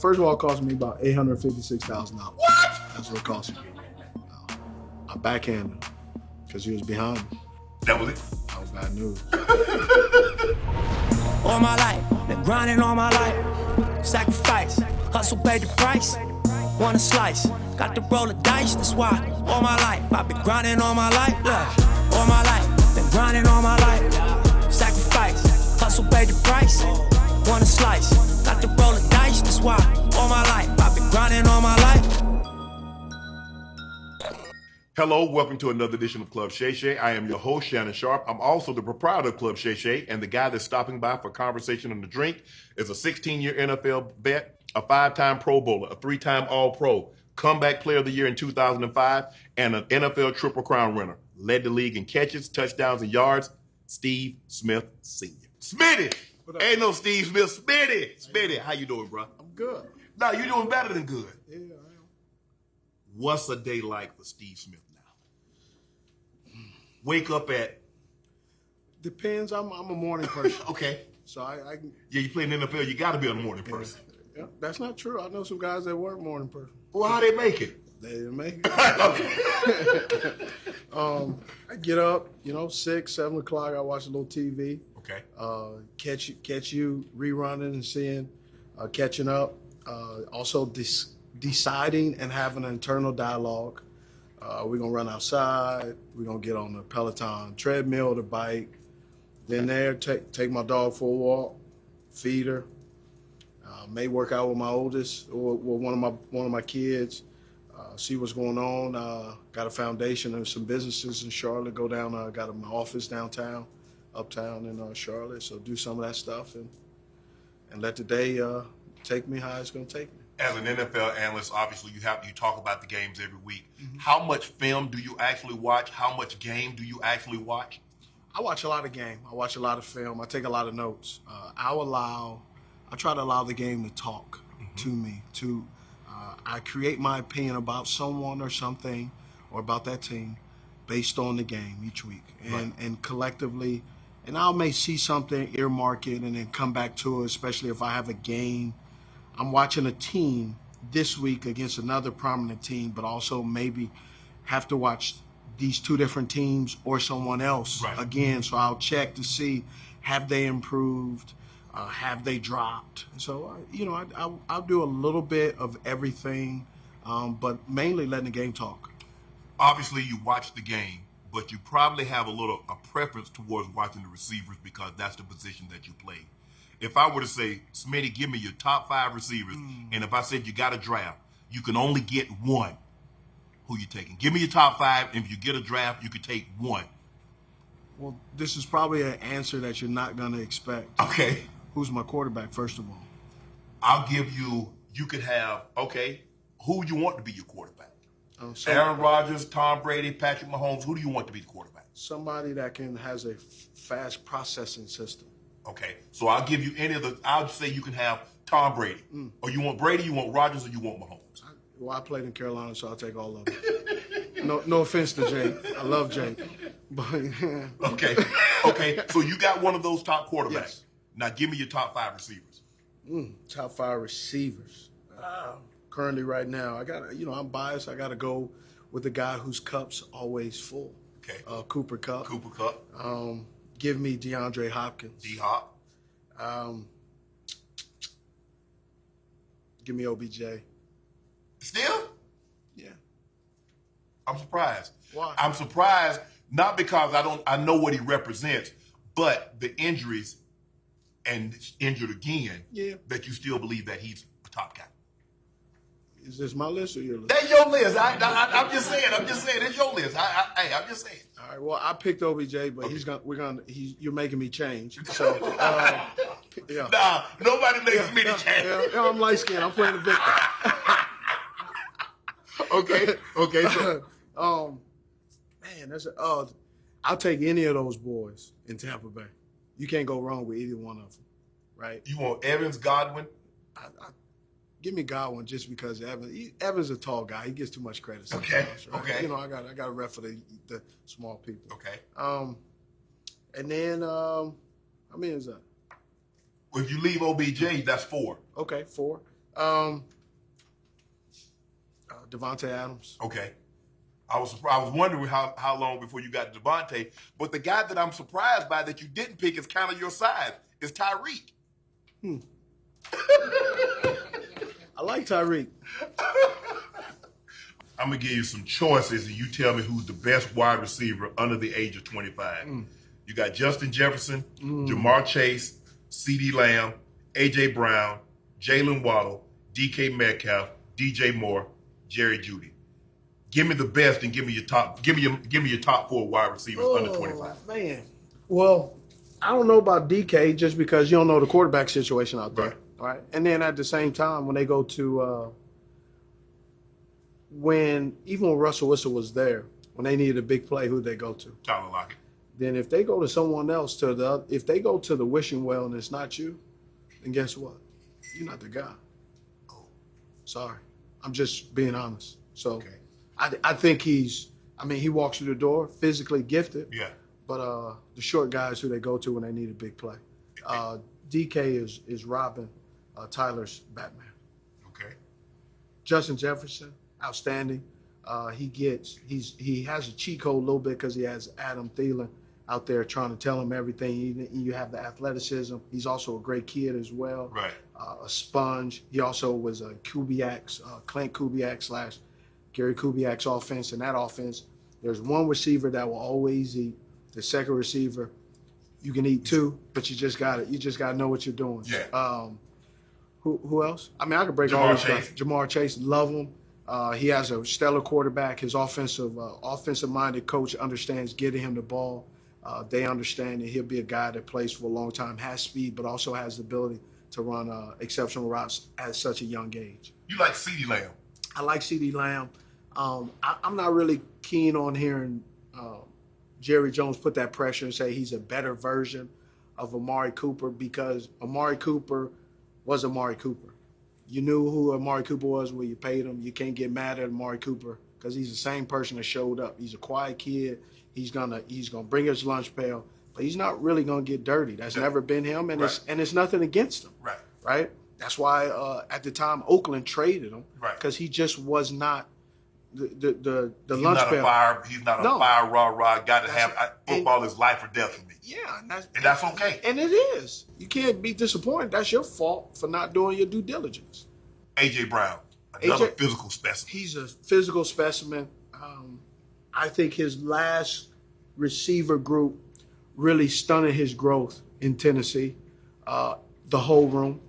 First of all, it cost me about $856,000. What? That's what it cost me. I backhanded him because he was behind me. That was it? That was bad news. All my life, been grinding all my life. Sacrifice, hustle paid the price. Want a slice, got to roll the dice, that's why. All my life, I've been grinding all my life. Look, all my life, been grinding all my life. Sacrifice, hustle paid the price. Want a slice, got to roll the dice, that's why. All my life, I've been grinding all my life. Hello, welcome to another edition of Club Shay Shay. I am your host, Shannon Sharpe. I'm also the proprietor of Club Shay Shay, and the guy that's stopping by for conversation and a drink is a 16-year NFL vet, a 5-time Pro Bowler, a 3-time All-Pro, comeback player of the year in 2005, and an NFL Triple Crown winner. Led the league in catches, touchdowns, and yards, Steve Smith Sr. Smitty! Ain't no Steve Smith, Smitty! Smitty, how you doing, bro? I'm good. No, you're doing better than good. Yeah, I am. What's a day like for Steve Smith now? Wake up at... Depends. I'm a morning person. Okay. So I can... Yeah, you play in the NFL, you got to be a morning person. Yeah, that's not true. I know some guys that weren't morning person. Well, how they make it? They didn't make it. I get up, 6, 7 o'clock. I watch a little TV. Okay. Catch you rerunning and seeing, catching up. Also deciding and having an internal dialogue. We're going to run outside. We're going to get on the Peloton treadmill, the bike. Then take my dog for a walk, feed her. May work out with my oldest or one of my kids. See what's going on. Got a foundation and some businesses in Charlotte. Go down. Got my office downtown, uptown in Charlotte. So do some of that stuff and let the day take me how it's going to take me. As an NFL analyst, obviously you talk about the games every week. Mm-hmm. How much film do you actually watch? How much game do you actually watch? I watch a lot of game. I watch a lot of film. I take a lot of notes. I try to allow the game to talk to me. I create my opinion about someone or something or about that team based on the game each week. And collectively, and I may see something, earmark it, and then come back to it, especially if I have a game. I'm watching a team this week against another prominent team, but also maybe have to watch these two different teams or someone else again. So I'll check to see, have they improved? Have they dropped? So, I'll do a little bit of everything, but mainly letting the game talk. Obviously, you watch the game, but you probably have a preference towards watching the receivers because that's the position that you play. If I were to say, Smitty, give me your top 5 receivers, and if I said you got a draft, you can only get one, who you taking? Give me your top 5, and if you get a draft, you could take one. Well, this is probably an answer that you're not going to expect. Okay. Who's my quarterback, first of all? I'll give you could have, who you want to be your quarterback? Aaron Rodgers, Tom Brady, Patrick Mahomes, who do you want to be the quarterback? Somebody that has a fast processing system. Okay, so I'll give you I'll say you can have Tom Brady. Or you want Brady, you want Rodgers, or you want Mahomes? I played in Carolina, so I'll take all of them. No offense to Jake. I love Jake. But Okay, so you got one of those top quarterbacks. Yes. Now give me your top 5 receivers. Top 5 receivers. Currently, right now, I'm biased. I got to go with the guy whose cup's always full. Okay. Cooper Kupp. Cooper Kupp. Give me DeAndre Hopkins. D-Hop. Give me OBJ. Still? Yeah. I'm surprised. Why? I'm surprised not because I know what he represents, but the injuries and injured again. Yeah. That you still believe that he's a top guy. Is this my list or your list? That's your list. I'm just saying. It's your list. I'm just saying. All right. Well, I picked OBJ, but you're making me change. So, yeah. Nah, nobody makes me change. Yeah, I'm light skinned. I'm playing the victim. Okay. So, man, I'll take any of those boys in Tampa Bay. You can't go wrong with either one of them, right? You want Evans, Godwin? Give me Godwin just because Evans is a tall guy. He gets too much credit. Okay. Right? Okay. I got a rep for the small people. Okay. And then how many is that? If you leave OBJ, that's 4. Okay, 4. Devontae Adams. Okay. I was wondering how long before you got Devontae, but the guy that I'm surprised by that you didn't pick is kind of your size is Tyreek. I like Tyreek. I'm gonna give you some choices, and you tell me who's the best wide receiver under the age of 25. You got Justin Jefferson, Jamar Chase, CeeDee Lamb, AJ Brown, Jalen Waddle, DK Metcalf, DJ Moore, Jerry Jeudy. Give me the best and give me your top. Give me your top 4 wide receivers under 25. Man, well, I don't know about DK just because you don't know the quarterback situation out there, right? And then at the same time, when they go to even when Russell Wilson was there, when they needed a big play, who'd they go to? Tyler Lockett. Then if they go to someone else if they go to the wishing well and it's not you, then guess what? You're not the guy. Oh, sorry, I'm just being honest. So. Okay. I think he walks through the door, physically gifted. Yeah. But the short guys who they go to when they need a big play. DK is Robin, Tyler's Batman. Okay. Justin Jefferson, outstanding. He has a cheat code a little bit because he has Adam Thielen out there trying to tell him everything. You have the athleticism. He's also a great kid as well. Right. A sponge. He also was a Kubiak's, Clint Kubiak / Gary Kubiak's offense. In that offense, there's one receiver that will always eat. The second receiver, you can eat 2, but you just got to know what you're doing. Yeah. Who else? I mean, I could break all these guys. Jamar Chase, love him. He has a stellar quarterback. His offensive-minded coach understands getting him the ball. They understand that he'll be a guy that plays for a long time, has speed, but also has the ability to run exceptional routes at such a young age. You like CeeDee Lamb? I like CeeDee Lamb. I'm not really keen on hearing Jerry Jones put that pressure and say he's a better version of Amari Cooper because Amari Cooper was Amari Cooper. You knew who Amari Cooper was when you paid him. You can't get mad at Amari Cooper because he's the same person that showed up. He's a quiet kid. He's gonna bring his lunch pail, but he's not really gonna get dirty. That's never been him, and it's nothing against him. Right. That's why at the time Oakland traded him because he just was not the lunch pail. He's not a fire rah guy to have football is life or death for me. Yeah, and that's okay. And it is. You can't be disappointed. That's your fault for not doing your due diligence. AJ Brown, another physical specimen. He's a physical specimen. I think his last receiver group really stunted his growth in Tennessee. The whole room.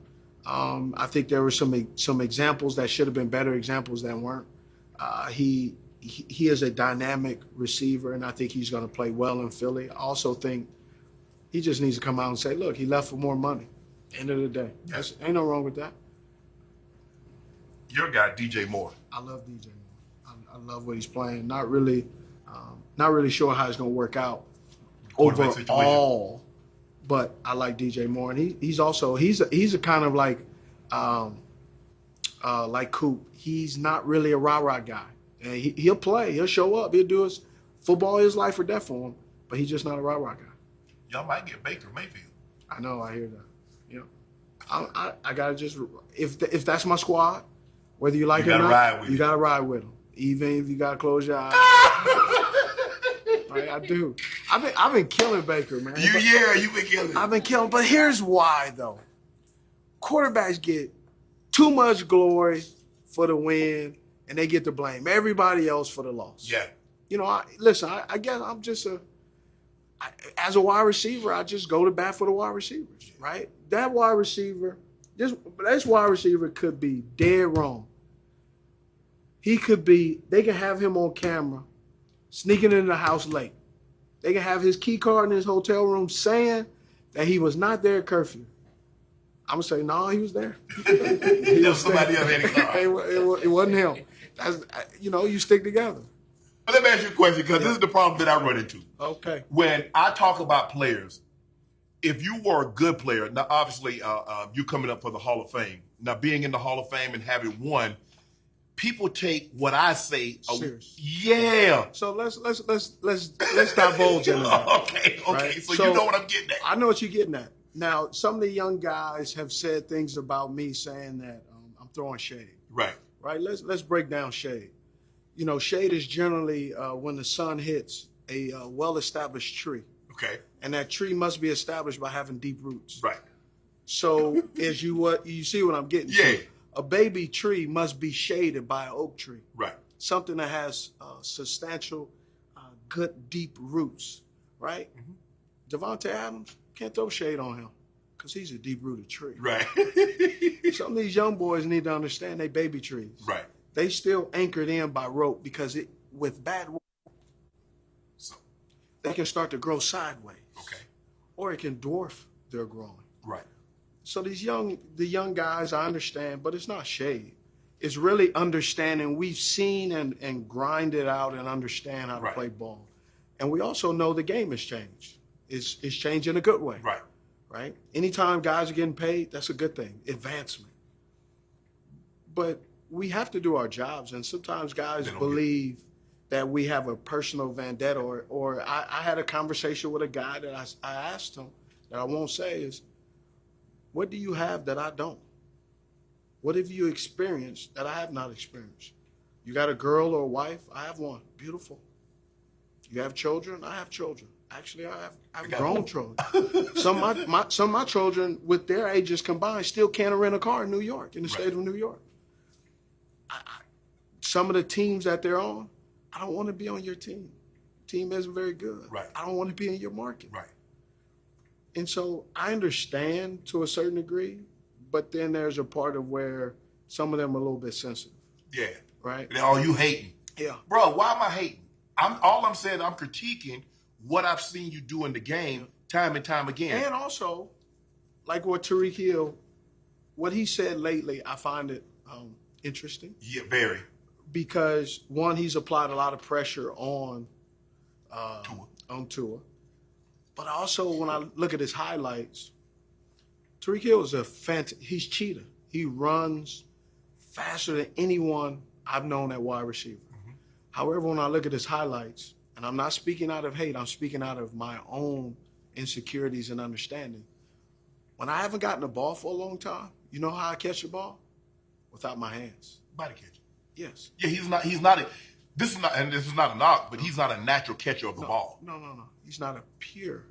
I think there were some examples that should have been better examples that weren't. He is a dynamic receiver, and I think he's going to play well in Philly. I also think he just needs to come out and say, look, he left for more money. End of the day. Ain't no wrong with that. Your guy, DJ Moore. I love DJ Moore. I love what he's playing. Not really sure how it's going to work out overall, but I like DJ Moore, and he's a kind of like Coop. He's not really a rah-rah guy. And he'll play. He'll show up. He'll do his football is life or death for him, but he's just not a rah-rah guy. Y'all might get Baker Mayfield. I know. I hear that. You know, I gotta just if that's my squad, whether you like it or not, you gotta ride with him, even if you gotta close your eyes. Right, I do. I've been killing Baker, man. You've been killing. I've been killing, but here's why though. Quarterbacks get too much glory for the win, and they get to blame everybody else for the loss. Yeah. You know, I guess I'm just as a wide receiver, I just go to bat for the wide receivers, right? That wide receiver, this wide receiver could be dead wrong. They can have him on camera sneaking into the house late. They can have his key card in his hotel room saying that he was not there at curfew. I'm going to say, no, he was there. He was somebody else had a car. It wasn't him. That's, you stick together. But let me ask you a question, because this is the problem that I run into. Okay. When I talk about players, if you were a good player, now obviously you coming up for the Hall of Fame. Now being in the Hall of Fame and having won, people take what I say serious. Yeah. So let's divulge into that. Okay. Right? So you know what I'm getting at. I know what you're getting at. Now, some of the young guys have said things about me saying that I'm I'm throwing shade. Right. Right? Let's break down shade. You know, shade is generally when the sun hits a well-established tree. Okay. And that tree must be established by having deep roots. Right. So as you see what I'm getting Yeah. to. A baby tree must be shaded by an oak tree. Right. Something that has substantial, good, deep roots, right? Mm-hmm. Devontae Adams, can't throw shade on him because he's a deep-rooted tree. Right. Some of these young boys need to understand they baby trees. Right. They still anchored in by rope because with bad rope, So. they can start to grow sideways. Okay. Or it can dwarf their growing. Right. So the young guys, I understand, but it's not shade. It's really understanding. We've seen and grinded out and understand how to play ball. And we also know the game has changed. It's changed in a good way. Right. Right? Anytime guys are getting paid, that's a good thing. Advancement. But we have to do our jobs, and sometimes guys believe that we have a personal vendetta. Or I had a conversation with a guy that I asked him, that I won't say, is, what do you have that I don't? What have you experienced that I have not experienced? You got a girl or a wife? I have one. Beautiful. You have children? I have children. Actually, I've grown children. Some of my children, with their ages combined, still can't rent a car in New York, in the state of New York. Some of the teams that they're on, I don't want to be on your team. Team isn't very good. Right. I don't want to be in your market. Right. And so I understand to a certain degree, but then there's a part of where some of them are a little bit sensitive. Yeah. Right? Oh, you hating. Yeah. Bro, why am I hating? I'm saying I'm critiquing what I've seen you do in the game time and time again. And also, like what Tariq Hill, what he said lately, I find it interesting. Yeah, very. Because, one, he's applied a lot of pressure on Tua. But also, when I look at his highlights, Tariq Hill is he's cheetah. He runs faster than anyone I've known at wide receiver. Mm-hmm. However, when I look at his highlights, and I'm not speaking out of hate, I'm speaking out of my own insecurities and understanding. When I haven't gotten the ball for a long time, you know how I catch the ball? Without my hands. Body catcher. Yes. Yeah, this is not a knock, but he's not a natural catcher of the ball. No. He's not a pure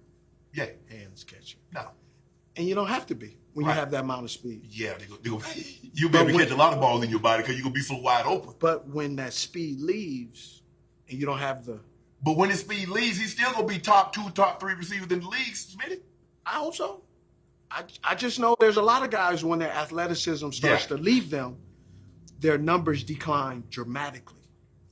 hands catcher. No. And you don't have to be when you have that amount of speed. Yeah, you'll be able to catch a lot of balls in your body because you're going to be so wide open. But when that speed leaves and you don't have But when his speed leaves, he's still going to be top 2, top 3 receivers in the league, Smitty. I hope so. I just know there's a lot of guys when their athleticism starts to leave them, their numbers decline dramatically.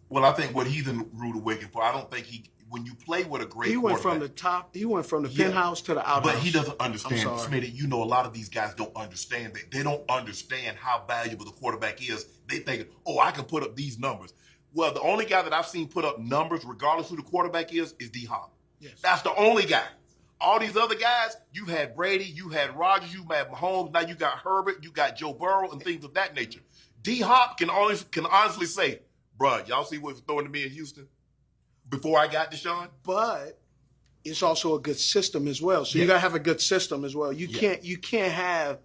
Well, I think what he's in rude awakening for, I don't think when you play with a great quarterback. He went from the penthouse to the outhouse. But he doesn't understand, Smitty. You know, a lot of these guys don't understand that. They don't understand how valuable the quarterback is. They think, I can put up these numbers. Well, the only guy that I've seen put up numbers, regardless who the quarterback is D-Hop. Yes. That's the only guy. All these other guys, you had Brady, you had Rodgers, you had Mahomes, now you got Herbert, you got Joe Burrow, and things of that nature. D-Hop can honestly say, bruh, y'all see what was throwing to me in Houston before I got Deshaun? But it's also a good system as well. So you gotta have a good system as well. You can't have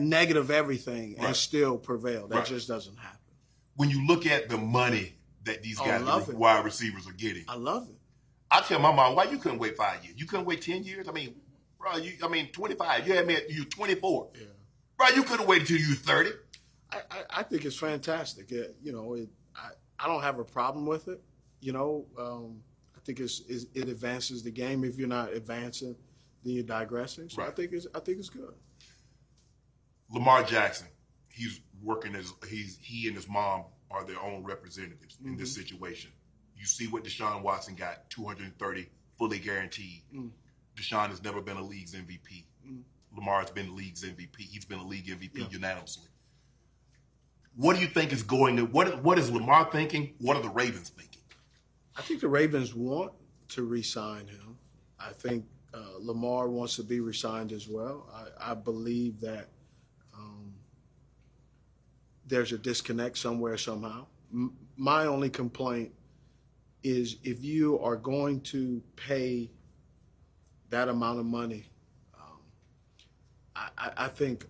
negative everything and still prevail. That just doesn't happen. When you look at the money that these guys, wide receivers, are getting, I love it. I tell my mom, why you couldn't wait 5 years? You couldn't wait 10 years? I mean, bro, 25. You had me at 24. Yeah. Bro, you could have waited till you were 30. I think it's fantastic. I don't have a problem with it. I think it advances the game. If you're not advancing, then you're digressing. So I think it's good. Lamar Jackson, he's working he and his mom are their own representatives in this situation. You see what Deshaun Watson got, 230, fully guaranteed. Deshaun has never been a league's MVP. Lamar's been the league's MVP. He's been a league MVP unanimously. What do you think is going on? What is Lamar thinking? What are the Ravens thinking? I think the Ravens want to re-sign him. I think Lamar wants to be re-signed as well. I believe that there's a disconnect somewhere, somehow. My only complaint is if you are going to pay that amount of money, I think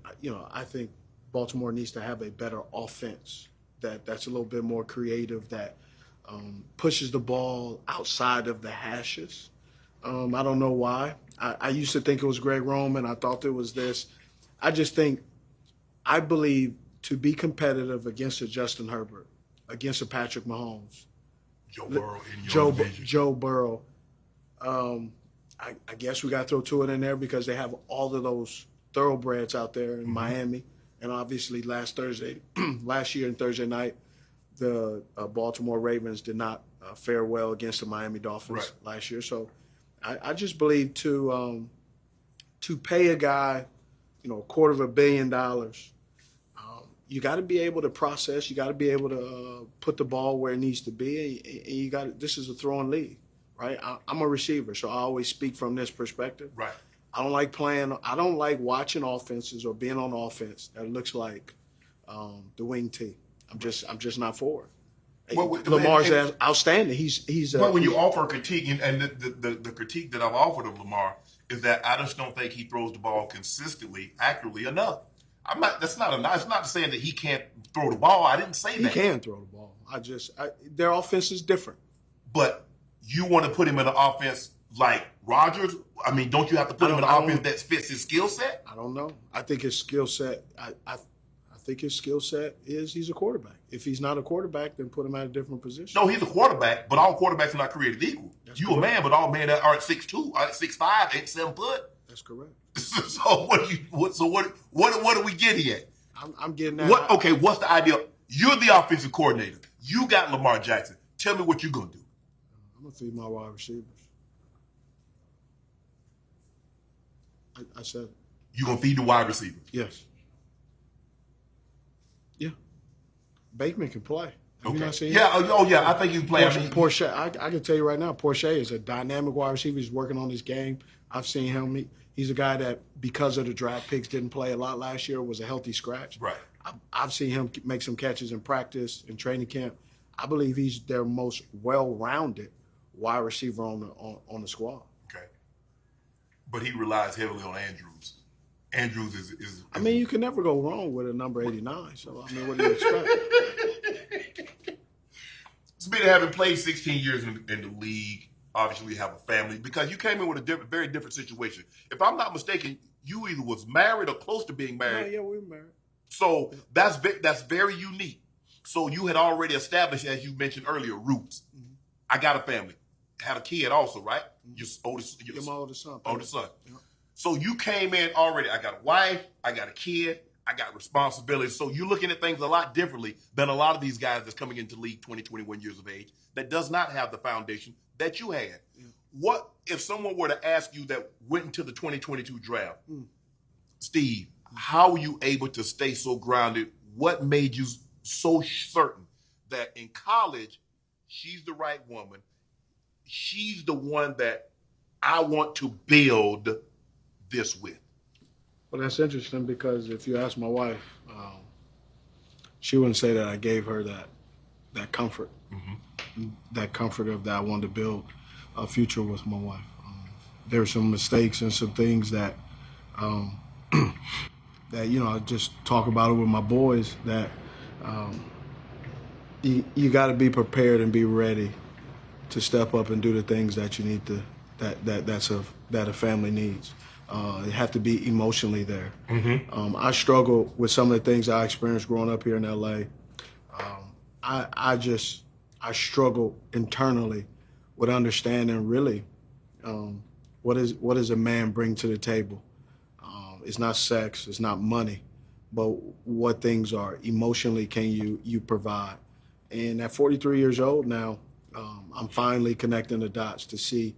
Baltimore needs to have a better offense that's a little bit more creative, that pushes the ball outside of the hashes. I don't know why. I used to think it was Greg Roman. I thought it was this. I believe to be competitive against a Justin Herbert, against a Patrick Mahomes, Joe Burrow in your division. Joe Burrow. I guess we got to throw Tua in there because they have all of those thoroughbreds out there in Miami. And obviously last year and Thursday night, the Baltimore Ravens did not fare well against the Miami Dolphins last year. So I just believe to pay a guy, $250 million, you got to be able to process. You got to be able to put the ball where it needs to be. And this is a throwing league, right? I'm a receiver, so I always speak from this perspective. Right. I don't like watching offenses or being on offense that looks like the wing T. I'm just not for it. Well, Lamar's outstanding. He's. Well, when you offer a critique, and the critique that I've offered of Lamar is that I just don't think he throws the ball consistently, accurately enough. It's not saying that he can't throw the ball. I didn't say that. He can throw the ball. Their offense is different. But you want to put him in an offense like Rodgers? I mean, don't you have to put him in an offense that fits his skill set? I don't know. I think his skill set. I think his skill set is he's a quarterback. If he's not a quarterback, then put him at a different position. No, he's a quarterback, but all quarterbacks are not created equal. That's correct. A man, but all men that are at 6'2", 6'5", 8, 7 foot. That's correct. So what do we get here? I'm getting that. Okay, what's the idea? You're the offensive coordinator. You got Lamar Jackson. Tell me what you're gonna do. I'm gonna feed my wide receivers. I said it. You're gonna feed the wide receivers? Yes. Yeah. Bateman can play. Have you not seen him? I think he can play. Porsche, I can tell you right now, Porsche is a dynamic wide receiver. He's working on his game. I've seen him. He's a guy that, because of the draft picks, didn't play a lot last year, was a healthy scratch. Right. I've seen him make some catches in practice, in training camp. I believe he's their most well-rounded wide receiver on the squad. Okay. But he relies heavily on Andrews. Andrews is I mean, you can never go wrong with a number 89. So, I mean, what do you expect? Speaking of having played 16 years in the league, obviously you have a family, because you came in with a very different situation. If I'm not mistaken, you either was married or close to being married. Yeah, we were married. So that's very unique. So you had already established, as you mentioned earlier, roots. Mm-hmm. I got a family. Had a kid also, right? Your my oldest son. Oldest son. Yeah. So you came in already. I got a wife. I got a kid. I got responsibilities. So you're looking at things a lot differently than a lot of these guys that's coming into the league 20, 21 years of age that does not have the foundation that you had. Yeah. What if someone were to ask you that went into the 2022 draft, Steve, how were you able to stay so grounded? What made you so certain that in college, she's the right woman? She's the one that I want to build this with. Well, that's interesting because if you ask my wife, she wouldn't say that I gave her that comfort, that comfort of that I wanted to build a future with my wife. There were some mistakes and some things that that I just talk about it with my boys. That you got to be prepared and be ready to step up and do the things that you need to that a family needs. You have to be emotionally there. Mm-hmm. I struggle with some of the things I experienced growing up here in LA. I struggle internally with understanding really what does a man bring to the table. It's not sex, it's not money, but what things are emotionally can you provide. And at 43 years old now, I'm finally connecting the dots to see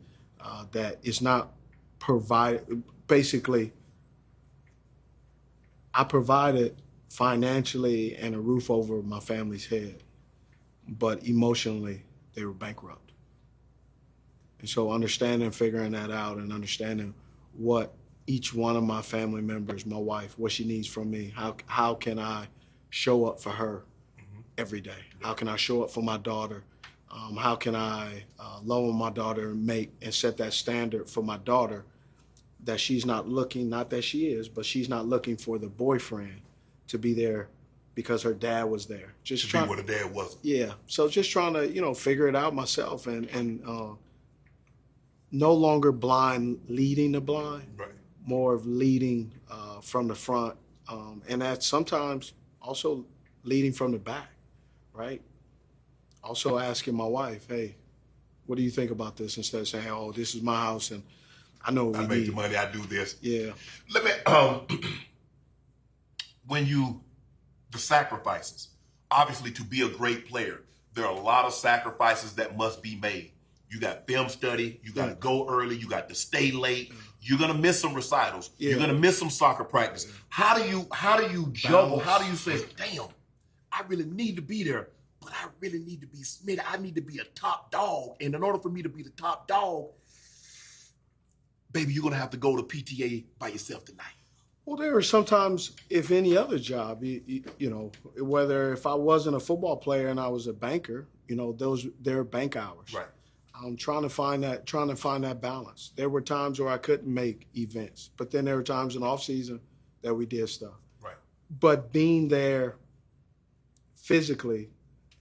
that it's not provided. Basically, I provided financially and a roof over my family's head, but emotionally, they were bankrupt. And so understanding, figuring that out, and understanding what each one of my family members, my wife, what she needs from me, how can I show up for her every day? How can I show up for my daughter? How can I love my daughter and set that standard for my daughter that she's not looking, not that she is, but she's not looking for the boyfriend to be there because her dad was there. Just To trying, be where the dad wasn't. yeah. So just trying to, figure it out myself and no longer blind leading the blind, Right. more of leading from the front. And that's sometimes also leading from the back, right? Also asking my wife, hey, what do you think about this? Instead of saying, oh, this is my house and I know what I we make need. the money, I do this. Yeah. Let me, the sacrifices, obviously to be a great player, there are a lot of sacrifices that must be made. You got film study, you got to go early, you got to stay late. You're going to miss some recitals. Yeah. You're going to miss some soccer practice. How do you juggle? Balance. How do you say, damn, I really need to be there, but I really need to be Smith. I need to be a top dog. And in order for me to be the top dog, baby, you're going to have to go to PTA by yourself tonight. Well, there are sometimes, if any other job, whether if I wasn't a football player and I was a banker, they're bank hours. Right. I'm trying to find that balance. There were times where I couldn't make events, but then there were times in off season that we did stuff. Right. But being there physically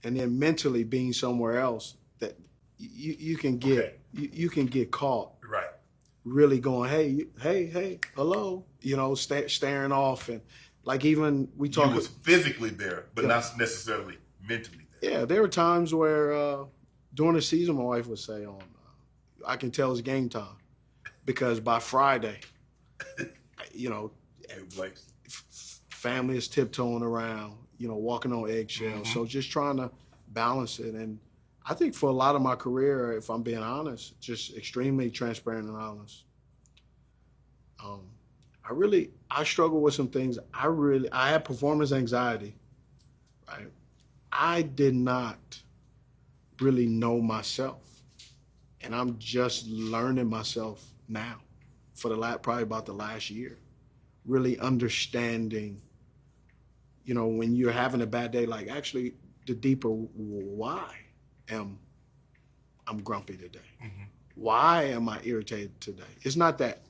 and then mentally being somewhere else, that you can get you can get caught. Right. Really going, hey, hello, staring off, and like even we talk. You was physically there, but not necessarily mentally there. Yeah, there were times where during the season, my wife would say, I can tell it's game time, because by Friday, family is tiptoeing around, walking on eggshells. Mm-hmm. So just trying to balance it. And I think for a lot of my career, if I'm being honest, just extremely transparent and honest. I struggle with some things. I had performance anxiety, right? I did not really know myself. And I'm just learning myself now for probably about the last year, really understanding, when you're having a bad day, like actually the deeper why I'm grumpy today. Mm-hmm. Why am I irritated today? It's not that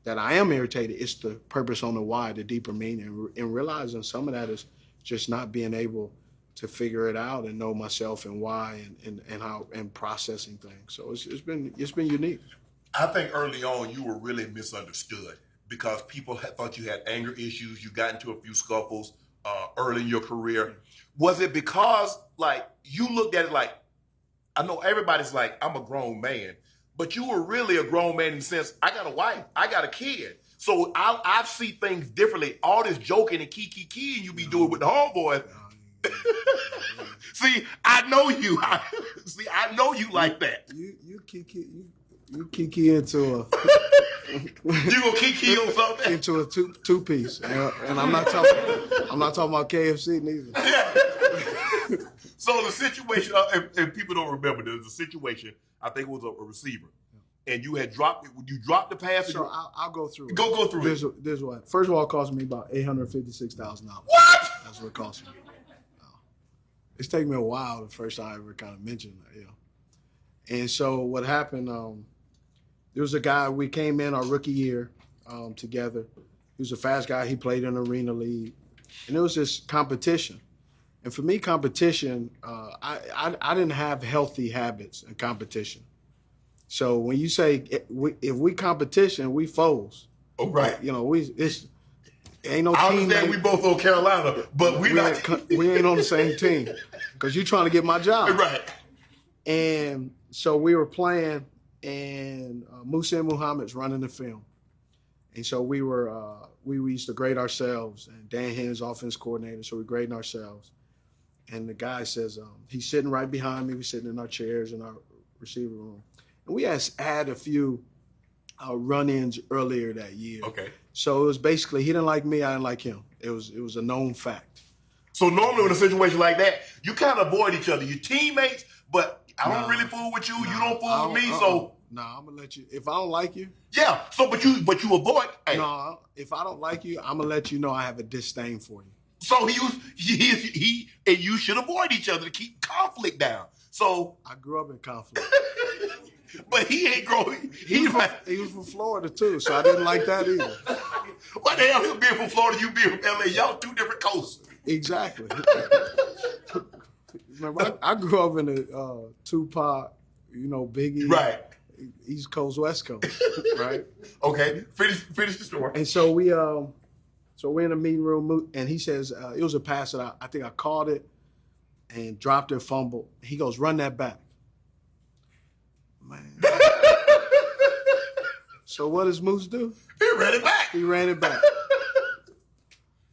I am irritated. It's the purpose on the why, the deeper meaning, and realizing some of that is just not being able to figure it out and know myself and why and how and processing things. So it's been unique. I think early on you were really misunderstood because people thought you had anger issues. You got into a few scuffles early in your career. Was it because you looked at it like, I know everybody's like, I'm a grown man, but you were really a grown man in the sense, I got a wife, I got a kid. So I see things differently. All this joking and kiki you be doing with the homeboys. See, I know you. I know you like that. You kiki into a You gonna kiki on something? into a two piece, and I'm not talking about KFC neither. So the situation, and people don't remember, there was a situation. I think it was a receiver, and you had dropped it. You dropped the pass. So I'll go through it. Go through it. This what. First of all, it cost me about $856,000. What? That's what it cost me. It's taken me a while the first time I ever kind of mentioned that, And so what happened, there was a guy, we came in our rookie year together. He was a fast guy. He played in Arena League. And it was this competition. And for me, competition, I didn't have healthy habits in competition. So when you say, if we competition, we foes. Oh, right. Ain't no I team. understand we both on Carolina, but we ain't on the same team because you're trying to get my job. Right. And so we were playing, and Musa Muhammad's running the film. And so we used to grade ourselves, and Dan Henn's offense coordinator, so we're grading ourselves. And the guy says, he's sitting right behind me. We're sitting in our chairs in our receiver room. And we had a few run-ins earlier that year. Okay. So it was basically, he didn't like me, I didn't like him. It was a known fact. So normally in a situation like that, you kind of avoid each other. You're teammates, but I don't really fool with you. You don't fool with me. So I'm gonna let you. If I don't like you, yeah. So but you avoid. Hey. No, if I don't like you, I'm gonna let you know I have a disdain for you. So he and you should avoid each other to keep conflict down. So I grew up in conflict. But he ain't growing. He was from Florida too, so I didn't like that either. What the hell? Him being from Florida, you being from LA. Y'all two different coasts. Exactly. Remember, I grew up in the Tupac, Biggie. Right. East Coast, West Coast, right? Okay, finish the story. And so we're in a meeting room, and he says, it was a pass that I think I caught it and dropped it, fumbled. He goes, run that back. Man. So what does Moose do? He ran it back. He ran it back.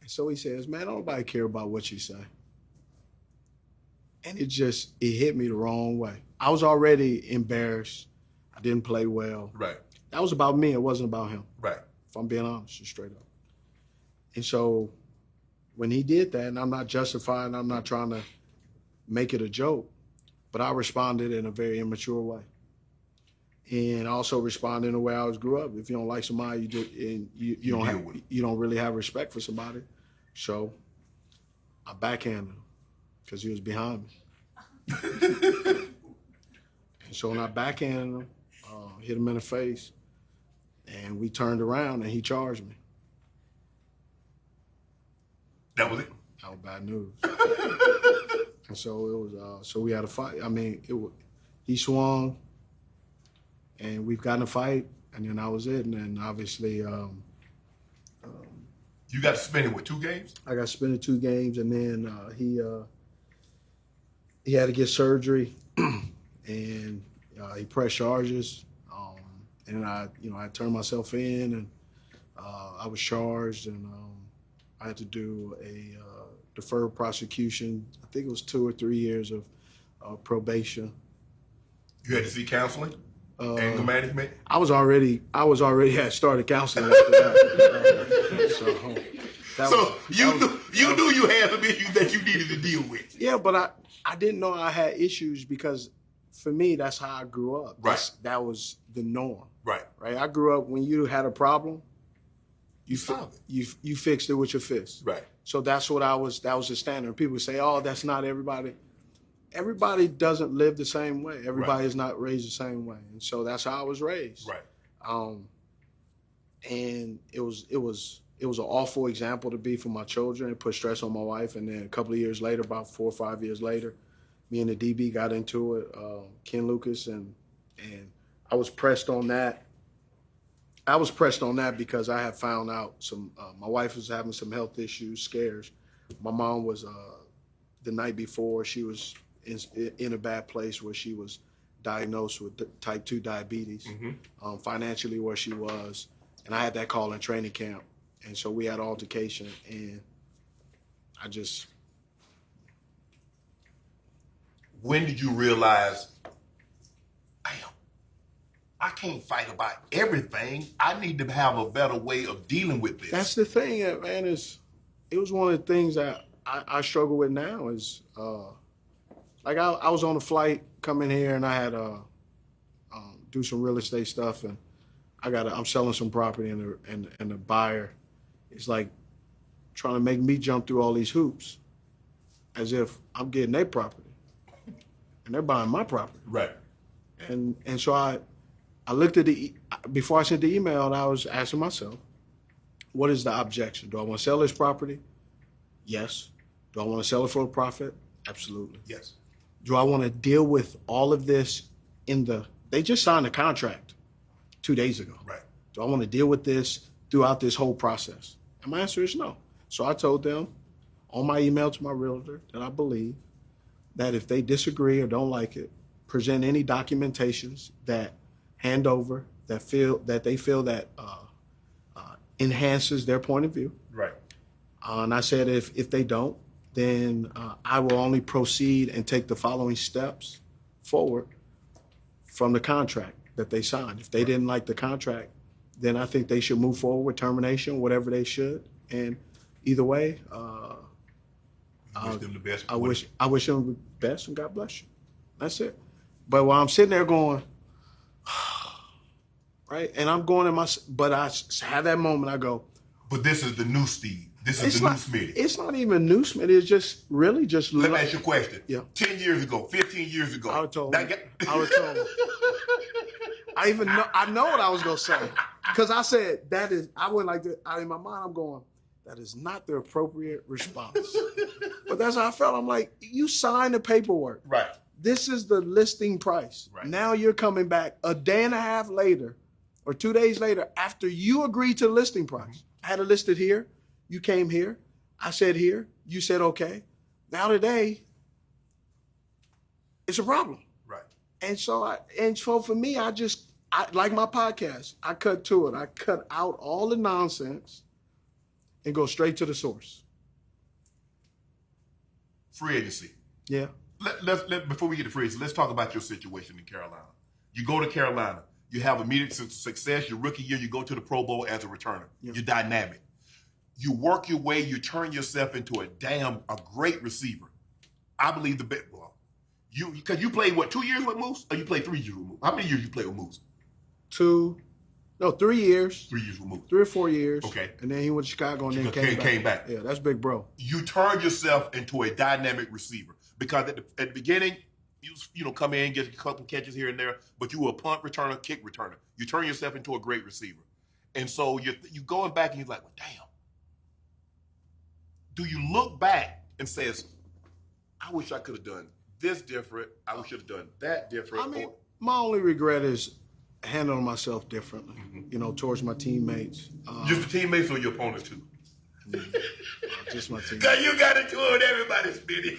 And so he says, man, don't nobody care about what you say. And it hit me the wrong way. I was already embarrassed. I didn't play well. Right. That was about me. It wasn't about him. Right. If I'm being honest, just straight up. And so when he did that, and I'm not justifying, I'm not trying to make it a joke, but I responded in a very immature way. And I also responded in the way I grew up. If you don't like somebody, you don't really have respect for somebody. So I backhanded him because he was behind me. And so when I backhanded him, hit him in the face, and we turned around and he charged me. That was it? That was bad news. And so it was, so we had a fight. I mean, he swung, and we've gotten a fight, and then that was it. And then obviously, you got to spend it with 2 games? I got to spend it 2 games, and then he had to get surgery, and he pressed charges. And I turned myself in, and I was charged, and I had to do a deferred prosecution. I think it was 2 or 3 years of probation. You had to see counseling? Anger management? I was already had started counseling after that. You knew you had some issues that you needed to deal with. Yeah, but I didn't know I had issues because for me, that's how I grew up. Right. That was the norm. Right. Right. I grew up when you had a problem, you fixed it with your fist. Right. So that was the standard. People say, "Oh, that's not everybody." Everybody doesn't live the same way. Everybody is not raised the same way, and so that's how I was raised. Right. And it was an awful example to be for my children. It put stress on my wife, and then a couple of years later, about 4 or 5 years later, me and the DB got into it, Ken Lucas, and I was pressed on that. I was pressed on that because I had found out my wife was having some health issues, scares. My mom was, the night before, she was in a bad place where she was diagnosed with type 2 diabetes, financially where she was. And I had that call in training camp. And so we had an altercation, and When did you realize, damn, I can't fight about everything. I need to have a better way of dealing with this. That's the thing, man. It was one of the things that I struggle with now is, like I was on a flight coming here, and I had to do some real estate stuff, and I'm selling some property, and the buyer is like trying to make me jump through all these hoops as if I'm getting their property. And they're buying my property. Right. And so I looked at before I sent the email, and I was asking myself, what is the objection? Do I want to sell this property? Yes. Do I want to sell it for a profit? Absolutely. Yes. Do I want to deal with all of this they just signed a contract 2 days ago. Right. Do I want to deal with this throughout this whole process? And my answer is no. So I told them on my email to my realtor that I believe that if they disagree or don't like it, present any documentations that hand over that they feel that enhances their point of view. Right. And I said if they don't, then I will only proceed and take the following steps forward from the contract that they signed. If they didn't like the contract, then I think they should move forward with termination, whatever they should. And either way, I wish them the best. I wish them the best, and God bless you. That's it. But while I'm sitting there going, right, and I'm going but I have that moment. I go, but this is the new Steve. This is the new Smitty. It's not even new Smitty. It's just really just. Let me ask you a question. Yeah. 10 years ago, 15 years ago. I would have told him. I know what I was gonna say. Because I said, I went like that. In my mind, I'm going, that is not the appropriate response. But that's how I felt. I'm like, you signed the paperwork. Right. This is the listing price. Right. Now you're coming back a day and a half later or 2 days later after you agreed to the listing price. I had it listed here. You came here. I said here. You said okay. Now today, it's a problem. Right. And so for me, I like my podcast. I cut to it. I cut out all the nonsense and go straight to the source. Free agency. Yeah. Before we get to free agency, let's talk about your situation in Carolina. You go to Carolina. You have immediate success. Your rookie year, you go to the Pro Bowl as a returner. Yeah. You're dynamic. You work your way. You turn yourself into a great receiver. I believe the best. Well, because you played, 2 years with Moose? Or you played 3 years with Moose? How many years you played with Moose? 3 years. 3 years with Moose. 3 or 4 years. Okay. And then he went to Chicago and then came back. Yeah, that's big bro. You turned yourself into a dynamic receiver because at the beginning, you come in, get a couple catches here and there, but you were a punt returner, kick returner. You turn yourself into a great receiver. And so you're going back and you're like, well, damn. Do you look back and says, I wish I could have done this different. I should have done that different. I mean, my only regret is handling myself differently, towards my teammates. Just the teammates or your opponents too? Just my teammates. Because you got into it with everybody, Spinny.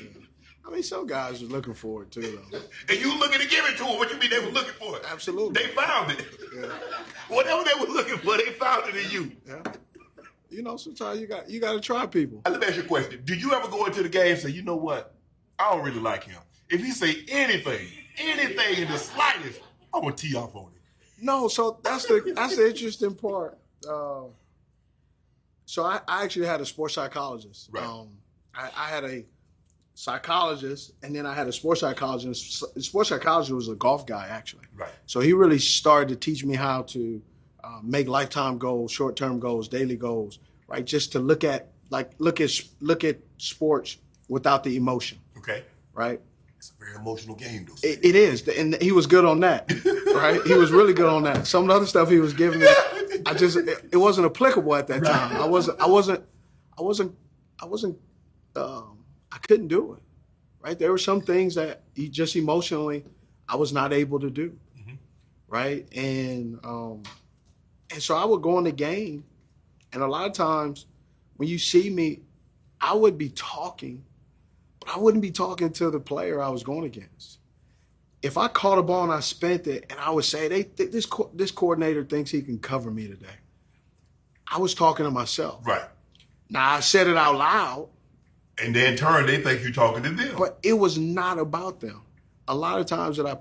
I mean, some guys were looking for it too, though. And you looking to give it to them. What you mean they were looking for it? Absolutely. They found it. Yeah. Whatever they were looking for, they found it in you. Yeah. Sometimes you got to try people. Let me ask you a question. Did you ever go into the game and say, you know what? I don't really like him. If he say anything in the slightest, I'm gonna tee off on it. No, so that's the interesting part. So I actually had a sports psychologist. Right. I had a psychologist, and then I had a sports psychologist. The sports psychologist was a golf guy, actually. Right. So he really started to teach me how to make lifetime goals, short-term goals, daily goals, right? Just to look at sports without the emotion. Okay. Right. It's a very emotional game, though. It is, and he was good on that, right? He was really good on that. Some of the other stuff he was giving me, it wasn't applicable at that time. I couldn't do it, right? There were some things that just emotionally I was not able to do, right? And so I would go in the game, and a lot of times when you see me, I would be talking. I wouldn't be talking to the player I was going against. If I caught a ball and I spent it, and I would say, this coordinator thinks he can cover me today. I was talking to myself. Right. Now, I said it out loud. And then in turn, they think you're talking to them. But it was not about them. A lot of times that I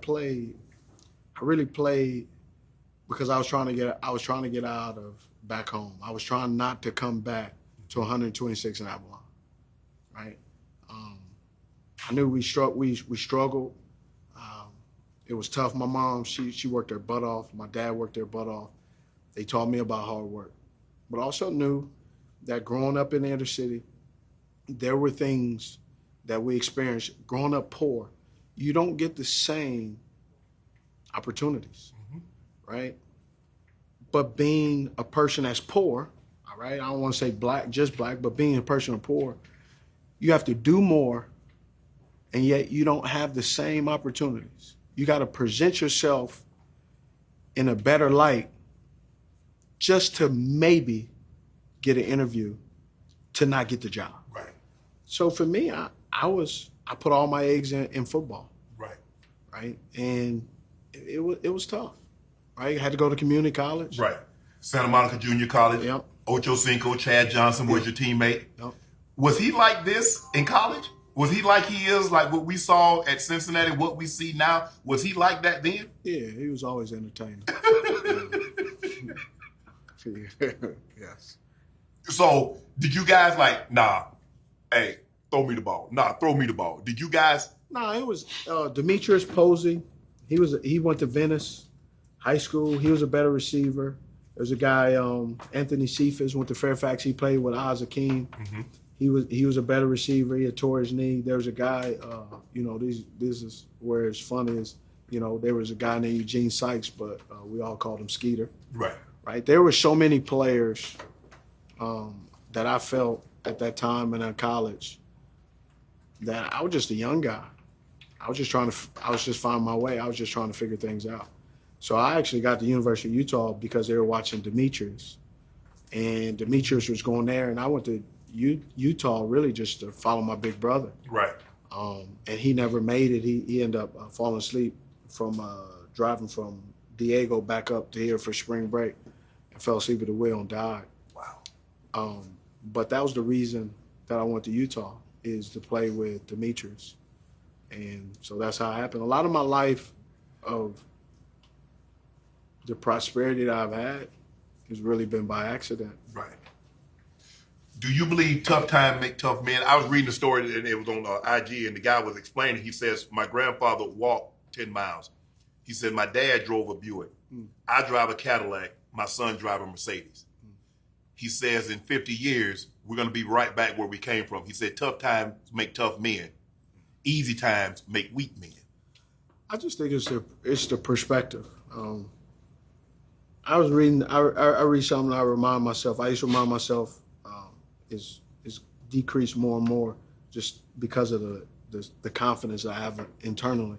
really played because I was trying to get out of back home. I was trying not to come back to 126 in Avalon, right? I knew we struggled. It was tough. My mom, she worked her butt off. My dad worked their butt off. They taught me about hard work. But I also knew that growing up in the inner city, there were things that we experienced. Growing up poor, you don't get the same opportunities, right? But being a person that's poor, all right, I don't want to say just black, but being a person of poor, you have to do more, and yet you don't have the same opportunities. You got to present yourself in a better light just to maybe get an interview to not get the job. Right. So for me, I put all my eggs in football. Right. Right. And it was tough. Right. I had to go to community college. Right. Santa Monica Junior College. Yep. Ocho Cinco, Chad Johnson was your teammate. Yep. Was he like this in college? Was he like he is, like what we saw at Cincinnati, what we see now? Was he like that then? Yeah, he was always entertaining. Yes. So did you guys like, nah, hey, throw me the ball. Nah, throw me the ball. Did you guys? Nah, it was Demetrius Posey. He went to Venice High School. He was a better receiver. There's a guy, Anthony Cephas, went to Fairfax. He played with Oz Akeem. Mm-hmm. He was a better receiver. He had tore his knee. There was a guy, this is where it's fun is, there was a guy named Eugene Sykes, but we all called him Skeeter. Right. right? There were so many players that I felt at that time in college that I was just a young guy. I was just finding my way. I was just trying to figure things out. So I actually got to the University of Utah because they were watching Demetrius. And Demetrius was going there, and I went to Utah really just to follow my big brother. Right. And he never made it. He ended up falling asleep from driving from Diego back up to here for spring break and fell asleep at the wheel and died. Wow. But that was the reason that I went to Utah, is to play with Demetrius. And so that's how it happened. A lot of my life of the prosperity that I've had has really been by accident. Right. Do you believe tough time make tough men? I was reading a story and it was on IG, and the guy was explaining. He says, my grandfather walked 10 miles. He said, my dad drove a Buick. I drive a Cadillac. My son drive a Mercedes. He says in 50 years, we're going to be right back where we came from. He said, tough times make tough men. Easy times make weak men. I just think it's the perspective. I was reading. I read something. I remind myself. I used to remind myself is decreased more and more just because of the confidence I have internally.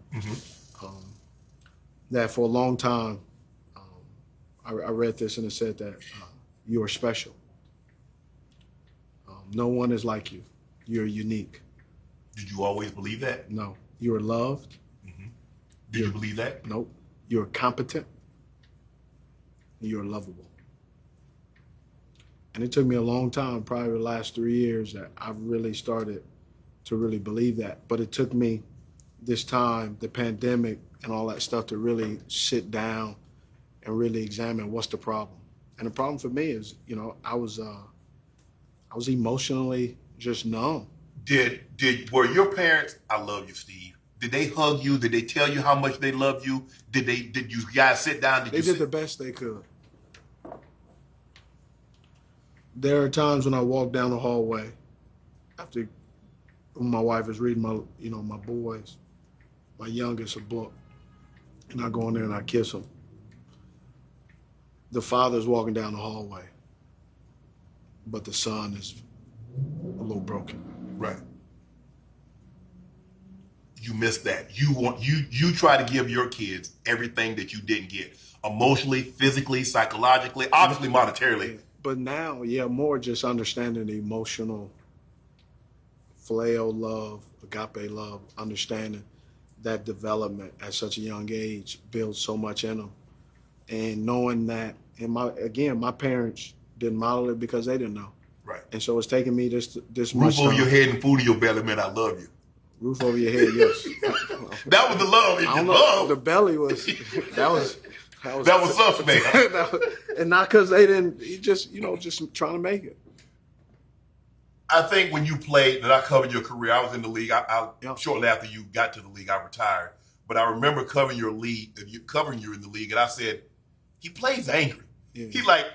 That for a long time, I read this and it said that you are special. No one is like you. You're unique. Did you always believe that? No. You are loved. Did you believe that? Nope. You're competent. You're lovable. And it took me a long time, probably the last 3 years, that I really started to really believe that. But it took me this time, the pandemic and all that stuff, to really sit down and really examine what's the problem. And the problem for me is, I was emotionally just numb. Were your parents, I love you, Steve, did they hug you? Did they tell you how much they loved you? Did you guys sit down? They did the best they could. There are times when I walk down the hallway after my wife is reading my boys, my youngest, a book, and I go in there and I kiss him. The father's walking down the hallway, but the son is a little broken. Right. You miss that. You try to give your kids everything that you didn't get, emotionally, physically, psychologically, obviously monetarily. But now, more just understanding the emotional phileo love, agape love, understanding that development at such a young age builds so much in them. And knowing that, and my parents didn't model it because they didn't know. Right. And so it's taking me this Roof much time. over your head and food in your belly, man, I love you. Roof over your head, yes. That was the love. I don't know. The belly was, that was up, man. And not because they didn't, just trying to make it. I think when you played, and I covered your career, I was in the league. Shortly after you got to the league, I retired. But I remember covering you in the league, and I said, he plays angry. Yeah. He like,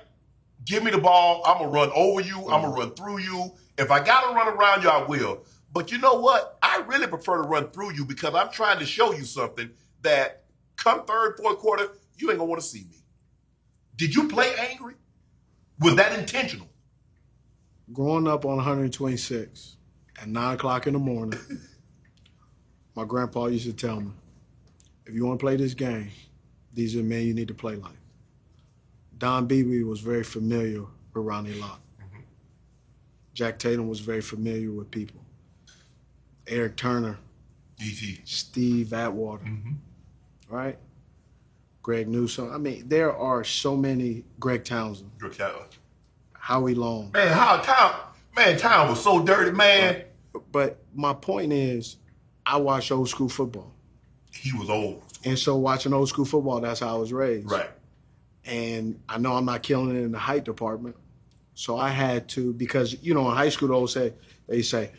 give me the ball, I'm going to run over you, I'm going to run through you. If I got to run around you, I will. But you know what? I really prefer to run through you because I'm trying to show you something that come third, fourth quarter, you ain't going to want to see me. Did you play angry? Was that intentional? Growing up on 126 at 9 o'clock in the morning, my grandpa used to tell me, if you want to play this game, these are the men you need to play like. Don Beebe was very familiar with Ronnie Lott. Jack Tatum was very familiar with people. Eric Turner, DT, Steve Atwater, right? Greg Newsome. I mean, there are so many. Greg Townsend. Howie Long. Man, Town was so dirty, man. But my point is, I watch old school football. He was old. And so watching old school football, that's how I was raised. Right. And I know I'm not killing it in the height department. So I had to, because, in high school, they say,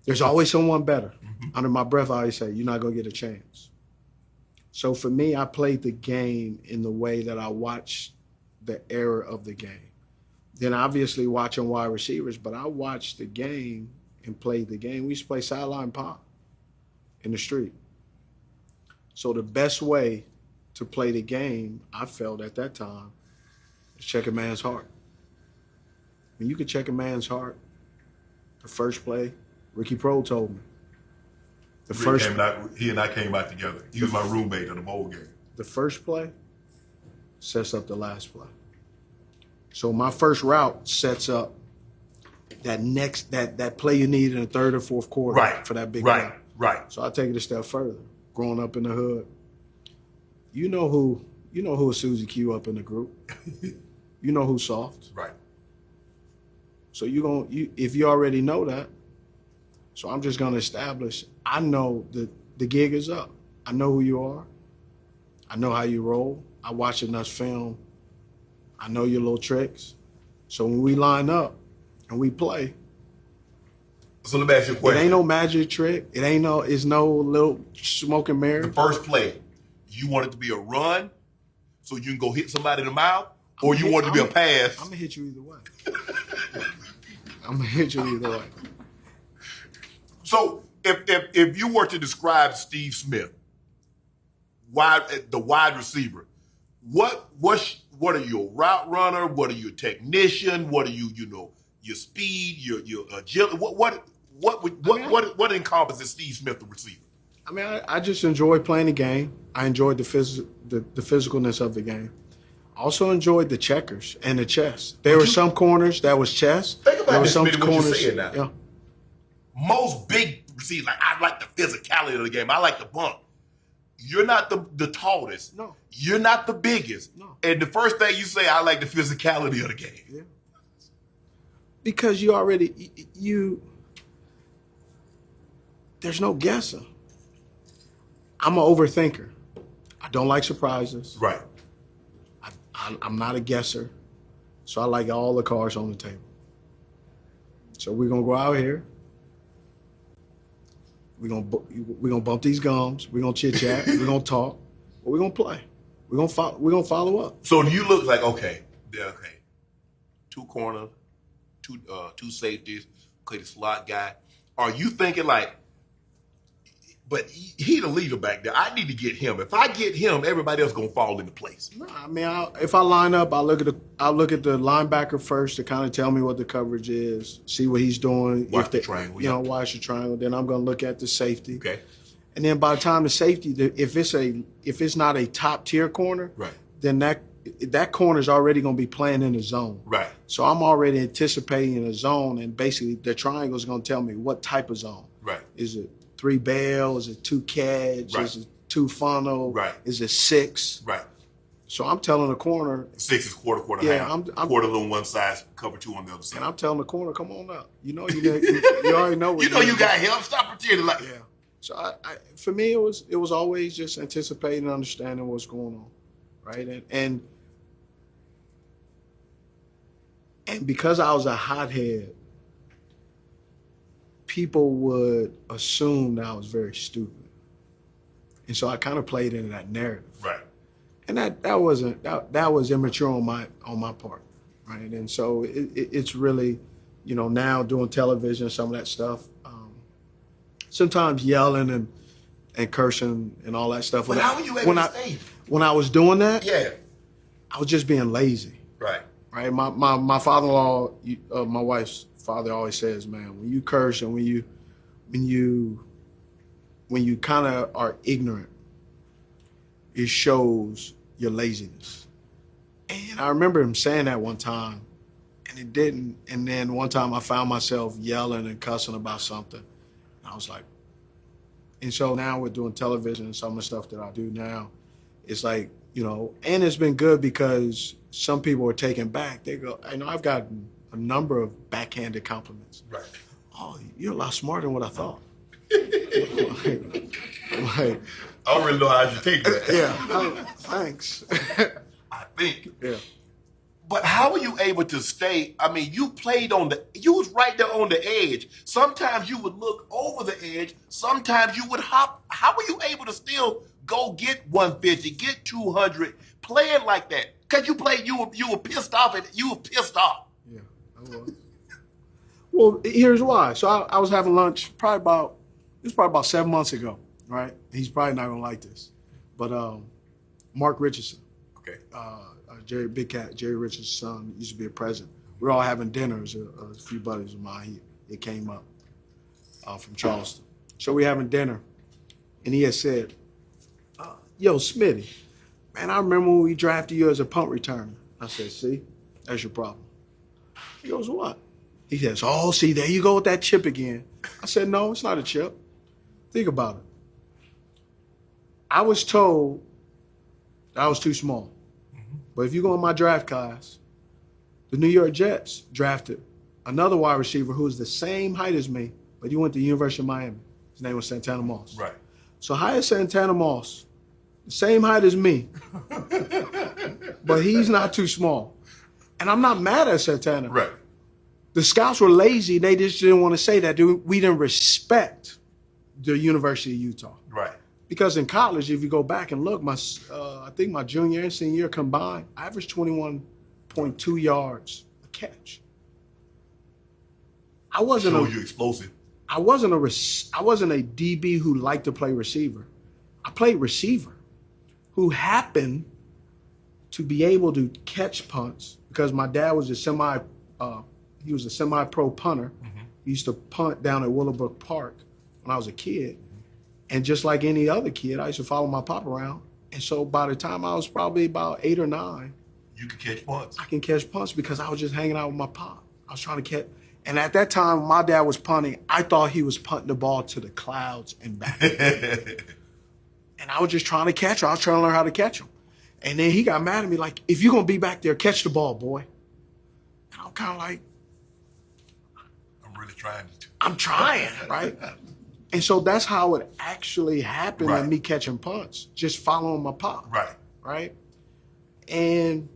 there's always someone better. Under my breath, I always say, you're not going to get a chance. So for me, I played the game in the way that I watched the era of the game. Then obviously watching wide receivers, but I watched the game and played the game. We used to play sideline pop in the street. So the best way to play the game, I felt at that time, is check a man's heart. When you can check a man's heart, the first play, Ricky Pro told me. He and I came out together. He was my roommate in the bowl game. The first play sets up the last play. So my first route sets up that play you need in the third or fourth quarter for that big play. Right. So I take it a step further. Growing up in the hood, you know who is Susie Q up in the group. You know who's soft. Right. So if you already know that, so I'm just gonna establish. I know that the gig is up. I know who you are. I know how you roll. I watch enough film. I know your little tricks. So when we line up and we play, so let me ask you a question. It ain't no magic trick. It's no little smoke and mirror. The first play, you want it to be a run, so you can go hit somebody in the mouth, or you want it to be a pass? I'm gonna hit you either way. I'm gonna hit you either way. So if you were to describe Steve Smith, the wide receiver, what are you, a route runner? What are you, a technician? What are you, your speed, your agility? What encompasses Steve Smith, the receiver? I mean, I just enjoyed playing the game. I enjoyed the physicalness of the game. I also enjoyed the checkers and the chess. There were some corners that was chess. Think about there this, some what corners, you're saying now. Yeah. Most big receivers, I like the physicality of the game. I like the bump. You're not the tallest. No. You're not the biggest. No. And the first thing you say, I like the physicality of the game. Yeah. Because you already, there's no guessing. I'm an overthinker. I don't like surprises. Right. I'm not a guesser. So I like all the cards on the table. So we're going to go out here. We're gonna bump these gums. We're gonna chit chat. We're gonna talk. But we're gonna play. We're gonna follow up. So you look like okay. Two corners, two safeties. Okay, the slot guy. Are you thinking like? But he the leader back there. I need to get him. If I get him, everybody else gonna fall into place. No, I mean, if I line up, I'll look at the linebacker first to kind of tell me what the coverage is, see what he's doing. Watch the triangle. Watch the triangle. Then I'm gonna look at the safety. Okay. And then by the time the safety, if it's not a top tier corner, right, then that corner is already gonna be playing in the zone. Right. So I'm already anticipating a zone, and basically the triangle is gonna tell me what type of zone. Right. Is it 3 bail? Is it 2 catch? Right. Is it 2 funnel? Right. Is it 6? Right. So I'm telling the corner. 6 is quarter, yeah, half. I'm quarter on one side, cover 2 on the other side. And I'm telling the corner, come on up. You already know. You got help. Stop pretending like. Yeah. So for me, it was always just anticipating and understanding what's going on, right? And because I was a hothead, people would assume that I was very stupid. And so I kind of played into that narrative. Right. And that was immature on my part, right? And so it's really, now doing television, some of that stuff, sometimes yelling and cursing and all that stuff. But how were you able to stay? When I was doing that, yeah, I was just being lazy. Right. Right. My father-in-law, my wife's father always says, man, when you curse and when you kind of are ignorant, it shows your laziness. And I remember him saying that one time, and it didn't. And then one time I found myself yelling and cussing about something. And I was like, and so now we're doing television and some of the stuff that I do now, it's like, and it's been good because some people are taken back. They go, I've gotten a number of backhanded compliments. Right. Oh, you're a lot smarter than what I thought. like, I don't really know how I should take that. Yeah. Thanks. I think. Yeah. But how were you able to stay? I mean, you was right there on the edge. Sometimes you would look over the edge. Sometimes you would hop. How were you able to still go get 150, get 200, playing like that? Because you were pissed off and you were pissed off. Yeah, I was. Well, here's why. So I was having lunch it was probably about 7 months ago, right? He's probably not going to like this. But Mark Richardson. Okay. Big Cat, Jerry Richards' son, used to be a president. We were all having dinners. A few buddies of mine, he came up from Charleston. So we having dinner, and he had said, yo, Smitty, man, I remember when we drafted you as a punt returner. I said, see, that's your problem. He goes, what? He says, oh, see, there you go with that chip again. I said, no, it's not a chip. Think about it. I was told that I was too small. But if you go in my draft class, the New York Jets drafted another wide receiver who was the same height as me, but he went to the University of Miami. His name was Santana Moss. Right. So hire Santana Moss, the same height as me, but he's not too small. And I'm not mad at Santana. Right. The scouts were lazy. They just didn't want to say that. We didn't respect the University of Utah. Right. Because in college, if you go back and look, I think my junior and senior year combined, I averaged 21.2 yards a catch. I wasn't you explosive. I wasn't a DB who liked to play receiver. I played receiver, who happened to be able to catch punts because my dad was a semi-pro punter. Mm-hmm. He used to punt down at Willowbrook Park when I was a kid. And just like any other kid, I used to follow my pop around. And so by the time I was probably about 8 or 9, you could catch punts. I can catch punts because I was just hanging out with my pop. I was trying to catch. And at that time, my dad was punting. I thought he was punting the ball to the clouds and back. And I was just trying to catch him. I was trying to learn how to catch him. And then he got mad at me like, if you're going to be back there, catch the ball, boy. And I'm kind of like, I'm really trying to. I'm trying, right? And so that's how it actually happened right. with me catching punts, just following my pop. Right. Right. And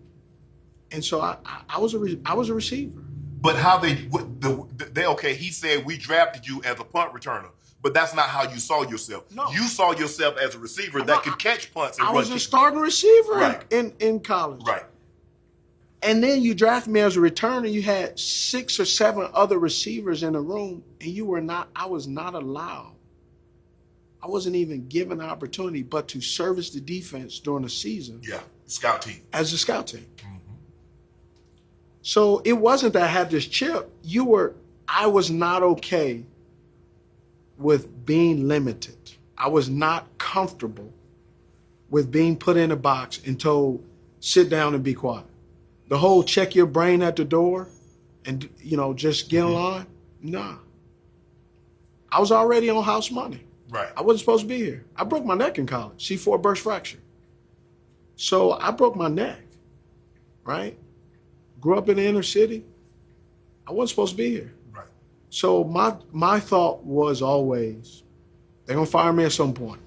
so I was a receiver. But how they okay, he said we drafted you as a punt returner, but that's not how you saw yourself. No. You saw yourself as a receiver that could catch punts and I run. was a starting receiver right. in college. Right. And then you drafted me as a returner. You had 6 or 7 other receivers in the room, and I was not allowed. I wasn't even given the opportunity but to service the defense during the season. Yeah, scout team. As a scout team. Mm-hmm. So it wasn't that I had this chip. I was not okay with being limited. I was not comfortable with being put in a box and told, sit down and be quiet. The whole check your brain at the door and, just get in line. Nah. I was already on house money. Right. I wasn't supposed to be here. I broke my neck in college, C4 burst fracture. So I broke my neck, right? Grew up in the inner city. I wasn't supposed to be here. Right. So my thought was always, they're going to fire me at some point.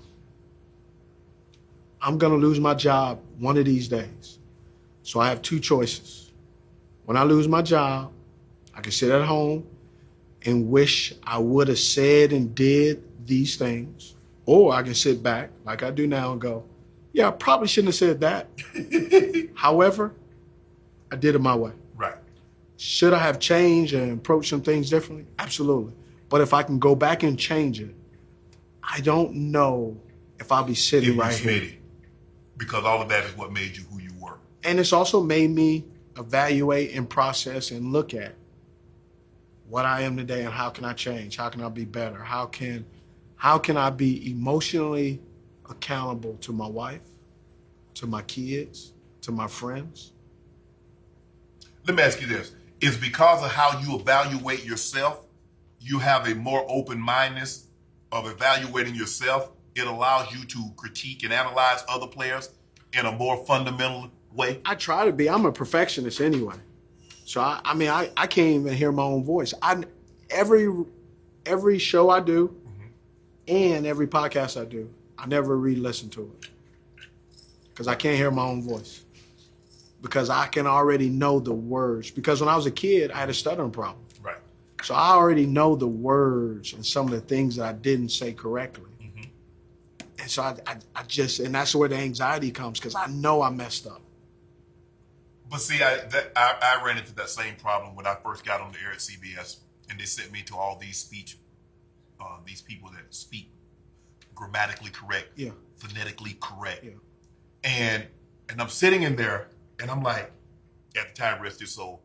I'm going to lose my job one of these days. So I have 2 choices. When I lose my job, I can sit at home and wish I would have said and did these things, or I can sit back like I do now and go, yeah, I probably shouldn't have said that. However, I did it my way. Right. Should I have changed and approached some things differently? Absolutely. But if I can go back and change it, I don't know if I'll be sitting right here. Because all of that is what made you who you were. And it's also made me evaluate and process and look at what I am today and how can I change? How can I be better? How can I be emotionally accountable to my wife, to my kids, to my friends? Let me ask you this. Is because of how you evaluate yourself, you have a more open-mindedness of evaluating yourself, it allows you to critique and analyze other players in a more fundamental way? I try to be. I'm a perfectionist anyway. So, I can't even hear my own voice. Every show I do and every podcast I do, I never re-listen to it because I can't hear my own voice because I can already know the words. Because when I was a kid, I had a stuttering problem. Right. So I already know the words and some of the things that I didn't say correctly. Mm-hmm. And so and that's where the anxiety comes because I know I messed up. But see, I ran into that same problem when I first got on the air at CBS, and they sent me to all these these people that speak grammatically correct, yeah, phonetically correct. Yeah. And And I'm sitting in there, and I'm like, at the time, rest his soul,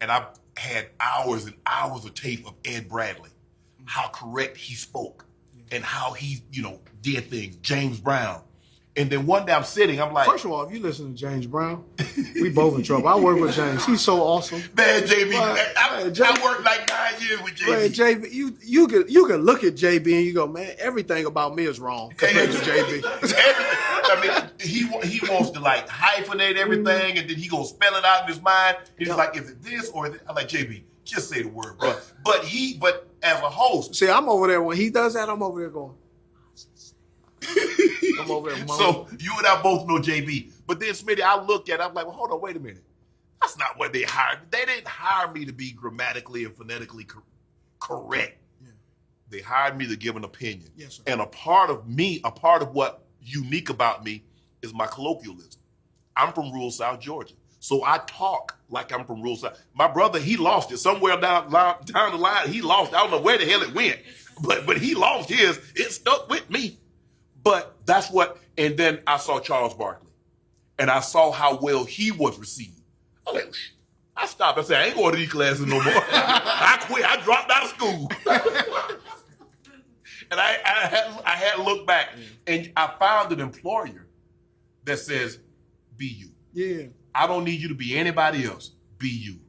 and I had hours and hours of tape of Ed Bradley, how correct he spoke, and how he, did things. James Brown. And then one day I'm sitting, I'm like... First of all, if you listen to James Brown, we both in trouble. I work with James. He's so awesome. Man, JB, I worked like 9 years with JB. Man, JB, you could look at JB and you go, man, everything about me is wrong compared to JB. I mean, he wants to like hyphenate everything, and then he gonna spell it out in his mind. He's like, is it this or is it? I'm like, JB, just say the word, bro. But as a host... See, I'm over there. When he does that, I'm over there going... I'm over there, so you and I both know JB. But then, Smitty, I look at it, I'm like, well, hold on, wait a minute. That's not what they hired me. They didn't hire me to be grammatically and phonetically correct. Yeah. They hired me to give an opinion. Yes, sir. And a part of what unique about me is my colloquialism. I'm from rural South Georgia. So I talk like I'm from rural South. My brother, he lost it. Somewhere down the line, he lost. I don't know where the hell it went. But he lost his. It stuck with me. But that's what, and then I saw Charles Barkley, and I saw how well he was received. I was like, I stopped. I said, I ain't going to these classes no more. I quit. I dropped out of school. And I had to look back, and I found an employer that says, be you. Yeah. I don't need you to be anybody else. Be you.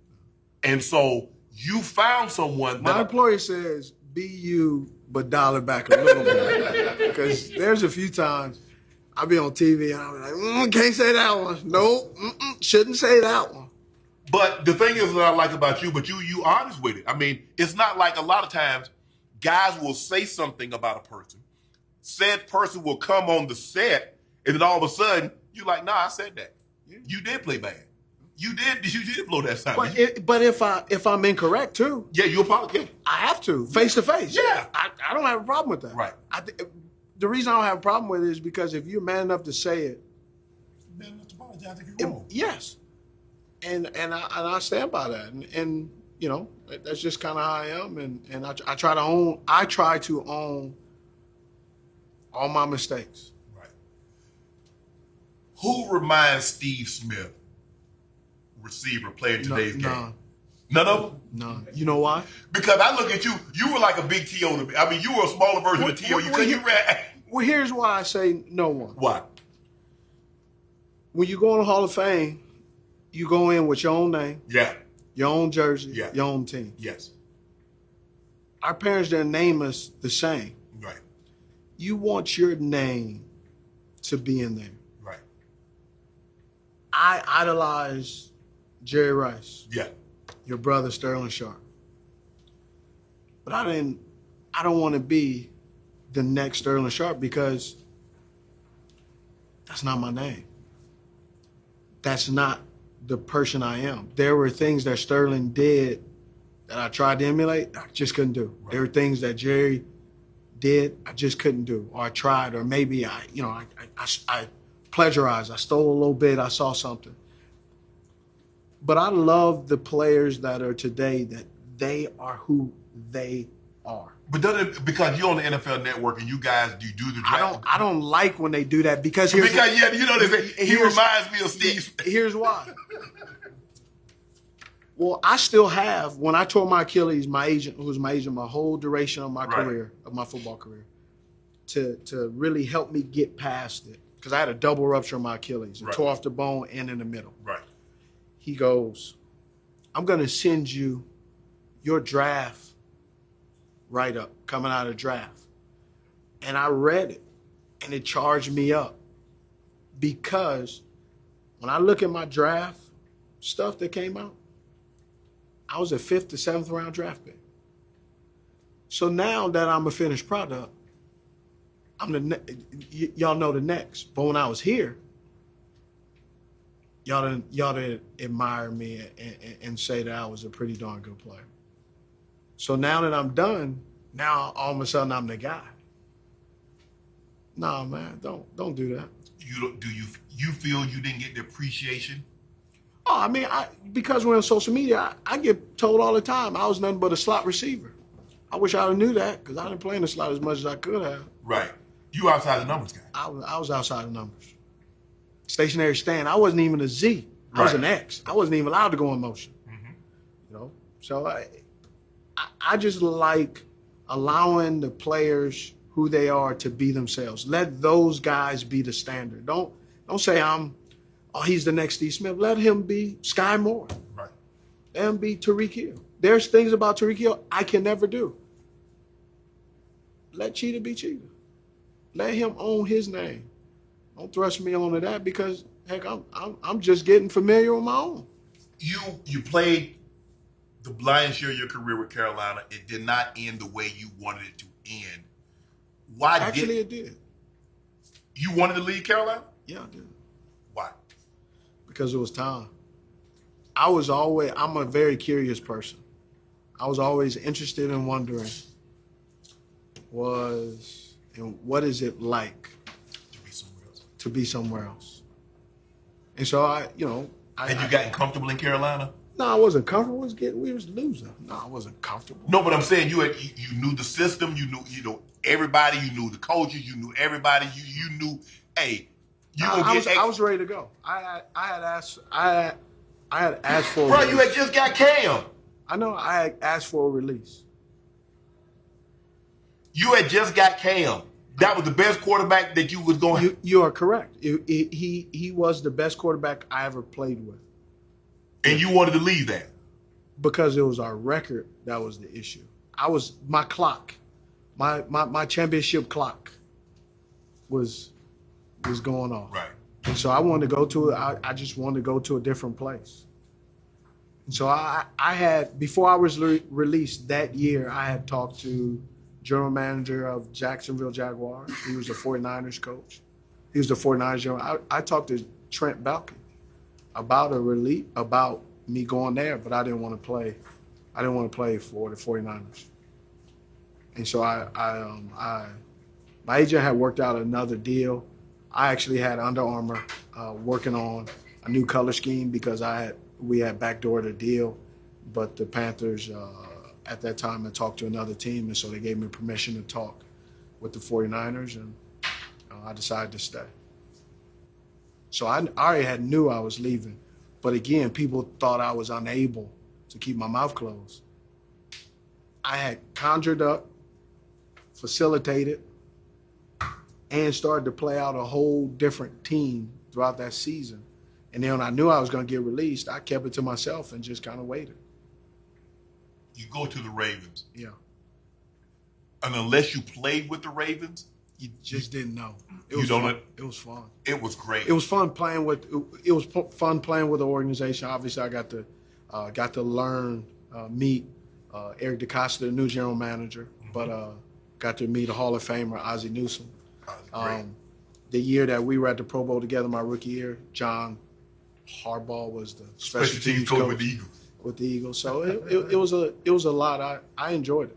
And so you found someone that... My employer says, be you, but dial it back a little bit. Because there's a few times I'll be on TV and I'll be like, can't say that one. Nope, shouldn't say that one. But the thing is that I like about you, but you honest with it. I mean, it's not like a lot of times guys will say something about a person. Said person will come on the set, and then all of a sudden, you're like, nah, I said that. Yeah. You did play bad. You did blow that sign. But if I'm incorrect too, yeah, you apologize. Yeah. I have to face to face. Yeah, I don't have a problem with that. Right. The reason I don't have a problem with it is because if you're man enough to say it, man enough to apologize if you're wrong. Yes, and I stand by that, and that's just kind of how I am, and I try to own all my mistakes. Right. Who reminds Steve Smith? Receiver playing today's game? None of them? No. You know why? Because I look at you, you were like a big T.O. to me. I mean, you were a smaller version of T.O. Well, here's why I say no one. Why? When you go in the Hall of Fame, you go in with your own name, your own jersey, your own team. Yes. Our parents didn't name us the same. Right. You want your name to be in there. Right. I idolize Jerry Rice. Yeah. Your brother Sterling Sharpe. But I don't want to be the next Sterling Sharpe because that's not my name. That's not the person I am. There were things that Sterling did that I tried to emulate, I just couldn't do. Right. There were things that Jerry did, I just couldn't do. Or I tried, or maybe I plagiarized. I stole a little bit, I saw something. But I love the players that are today that they are who they are. But doesn't it, because you're on the NFL Network and you guys do the draft? I don't like when they do that because they say he reminds me of Steve. Here's why. Well, I still have, when I tore my Achilles, my agent, who was my agent my whole duration of my career, of my football career, to really help me get past it, because I had a double rupture of my Achilles, and tore off the bone and in the middle. Right. He goes, I'm going to send you your draft write-up coming out of draft. And I read it, and it charged me up. Because when I look at my draft stuff that came out, I was a 5th to 7th round draft pick. So now that I'm a finished product, y'all know the next. But when I was here, y'all didn't admire me and say that I was a pretty darn good player. So now that I'm done, now all of a sudden I'm the guy. Nah, man, don't do that. You feel you didn't get the appreciation? Oh, I mean, because we're on social media, I get told all the time I was nothing but a slot receiver. I wish I knew that because I didn't play in the slot as much as I could have. Right. You outside the numbers guy. I was outside the numbers. stationary stand. I wasn't even a Z. I was Right. an X. I wasn't even allowed to go in motion. You know, so I just like allowing the players who they are to be themselves. Let those guys be the standard. Don't say he's the next Steve Smith. Let him be Sky Moore. Right. Let him be Tariq Hill. There's things about Tariq Hill I can never do. Let Cheetah be Cheetah. Let him own his name. Don't thrust me onto that because heck, I'm just getting familiar with my own. You played the lion's share of your career with Carolina. It did not end the way you wanted it to end. Why Actually, it did. You wanted to leave Carolina? Yeah, I did. Why? Because it was time. I'm a very curious person. I was always interested in wondering what is it like To be somewhere else. to be somewhere else. And so Had you gotten comfortable in Carolina? No, I wasn't comfortable. We was losing. No, I wasn't comfortable. No, but I'm saying you knew the system. You knew everybody. You knew the coaches. You knew everybody. You knew. Hey, I was ready to go. I had asked for. Bro, you had just got Cam. I know. I had asked for a release. You had just got Cam. That was the best quarterback that you was going. You are correct. He was the best quarterback I ever played with. And you wanted to leave that. Because it was our record that was the issue. My clock, my championship clock was going off. Right. And so I wanted to go to I just wanted to go to a different place. And so I had, before I was released that year, I had talked to general manager of Jacksonville Jaguars. He was the 49ers coach. He was the 49ers general. I talked to Trent Balkin about about me going there, but I didn't want to play. I didn't want to play for the 49ers. And so my agent had worked out another deal. I actually had Under Armour working on a new color scheme because we had backdoored a deal, but the Panthers at that time had talked to another team, and so they gave me permission to talk with the 49ers, and I decided to stay. So I already knew I was leaving, but again, people thought I was unable to keep my mouth closed. I had conjured up, facilitated, and started to play out a whole different team throughout that season. And then when I knew I was going to get released, I kept it to myself and just kind of waited. You go to the Ravens. Yeah. And unless you played with the Ravens, You just didn't know. It You was don't fun. know- It was fun. it was great. It was fun playing with. It was fun playing with the organization. Obviously, I got to learn, meet Eric DeCosta, the new general manager, but got to meet a Hall of Famer, Ozzie Newsome. Great. The year that we were at the Pro Bowl together, my rookie year, John Harbaugh was the special teams coach with the Eagles. with the Eagles. So it was a lot. I enjoyed it.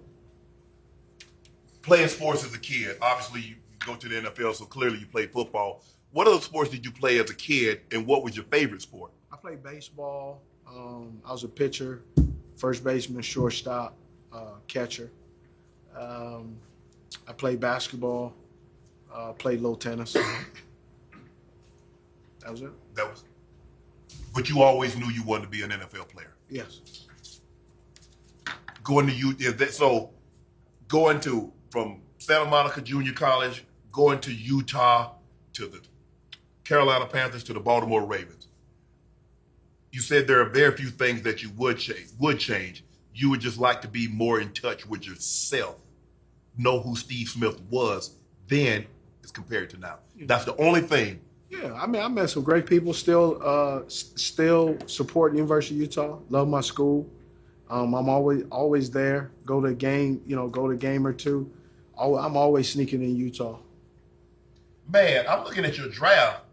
Playing sports as a kid, obviously you go to the NFL, so clearly you played football. What other sports did you play as a kid, and what was your favorite sport? I played baseball. I was a pitcher, first baseman, shortstop, catcher. I played basketball. Played low tennis. That was it. But you always knew you wanted to be an NFL player. Yes. Going to from Santa Monica Junior College, going to Utah, to the Carolina Panthers, to the Baltimore Ravens. You said there are very few things that you would change. You would just like to be more in touch with yourself, know who Steve Smith was then as compared to now. That's the only thing. Yeah, I mean, I met some great people. Still support University of Utah. Love my school. I'm always there. Go to a game, go to a game or two. I'm always sneaking in Utah. Man, I'm looking at your draft.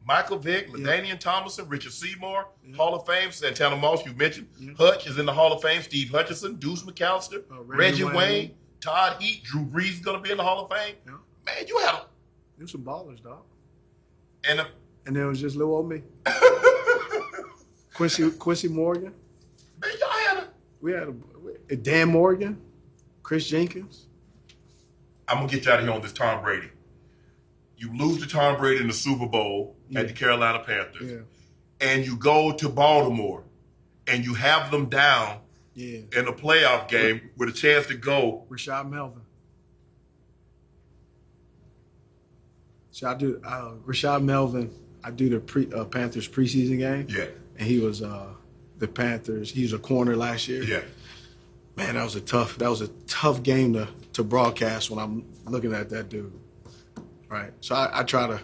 Michael Vick, LaDainian Tomlinson, Richard Seymour, Hall of Fame, Santana Moss, you mentioned. Hutch is in the Hall of Fame. Steve Hutchinson, Deuce McAllister, Reggie Wayne, Todd Heat, Drew Brees is going to be in the Hall of Fame. Yeah. Man, you had There's some ballers, dog. and And then it was just little old me. Quincy Morgan. man, y'all had We had a Dan Morgan, Chris Jenkins. I'm going to get you out of here on this Tom Brady. You lose to Tom Brady in the Super Bowl at the Carolina Panthers. Yeah. And you go to Baltimore and you have them down in a playoff game with a chance to go. Rashad Melvin. So I do Rashad Melvin. I do the Panthers preseason game. Yeah. And he was the Panthers. He was a corner last year. Yeah. Man, that was a tough game to broadcast when I'm looking at that dude. Right. So I try to.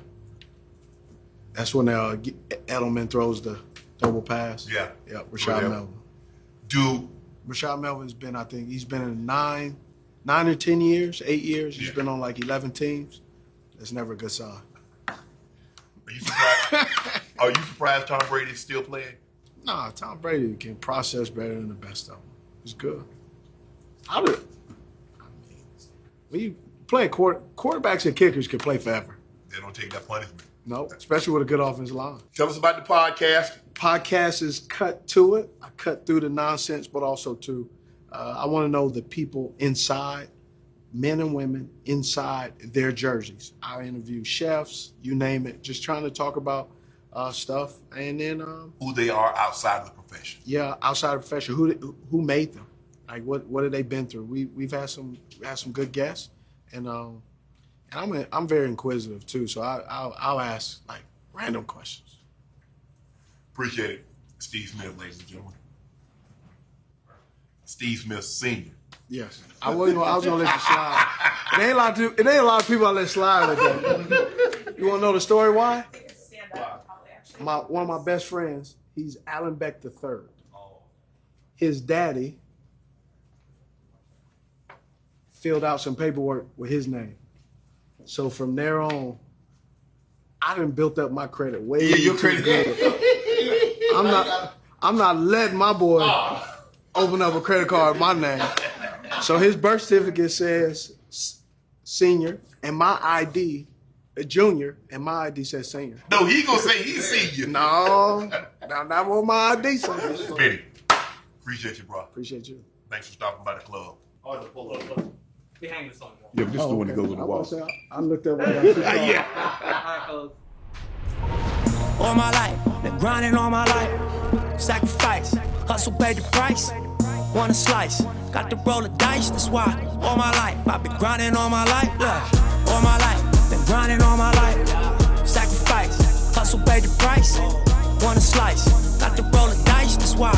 That's when Edelman throws the double pass. Yeah. Yeah. Rashad Melvin. Rashad Melvin's been, I think, he's been in 9 or 10 years, 8 years. He's been on like 11 teams. That's never a good sign. Are you surprised? Are you surprised Tom Brady's still playing? Nah, Tom Brady can process better than the best of them. He's good. When you play quarterbacks and kickers can play forever. They don't take that punishment. No, especially with a good offensive line. Tell us about the podcast. Podcast is cut to it. I cut through the nonsense, but also too, I want to know the people inside, men and women inside their jerseys. I interview chefs, you name it, just trying to talk about stuff, and then Who they are outside of the profession. Yeah, outside of the profession. Who made them? Like what have they been through? We've had some good guests, and I'm very inquisitive too. So I'll ask like random questions. Appreciate it, Steve Smith, ladies and gentlemen. Steve Smith Sr. Yes, I was gonna let you slide. It ain't a lot of people I let slide today. You want to know the story why? One of my best friends, he's Alan Beck III. His daddy filled out some paperwork with his name. So from there on, I done built up my credit way. Yeah, your credit good. I'm not letting my boy open up a credit card with my name. So his birth certificate says senior, and my ID, junior, and my ID says senior. No, he gonna say he's senior. No, not what my ID says. Benny, appreciate you, bro. Appreciate you. Thanks for stopping by the club. We hang this on the wall. Yeah, this is the one that goes on the wall. I looked up. All my life, been grinding all my life. Sacrifice, hustle paid the price. Want a slice, got to roll the dice, that's why. All my life, I've been grinding all my life. Look, all my life, been grinding all my life. Sacrifice, hustle paid the price. Want a slice, got to roll the dice, that's why.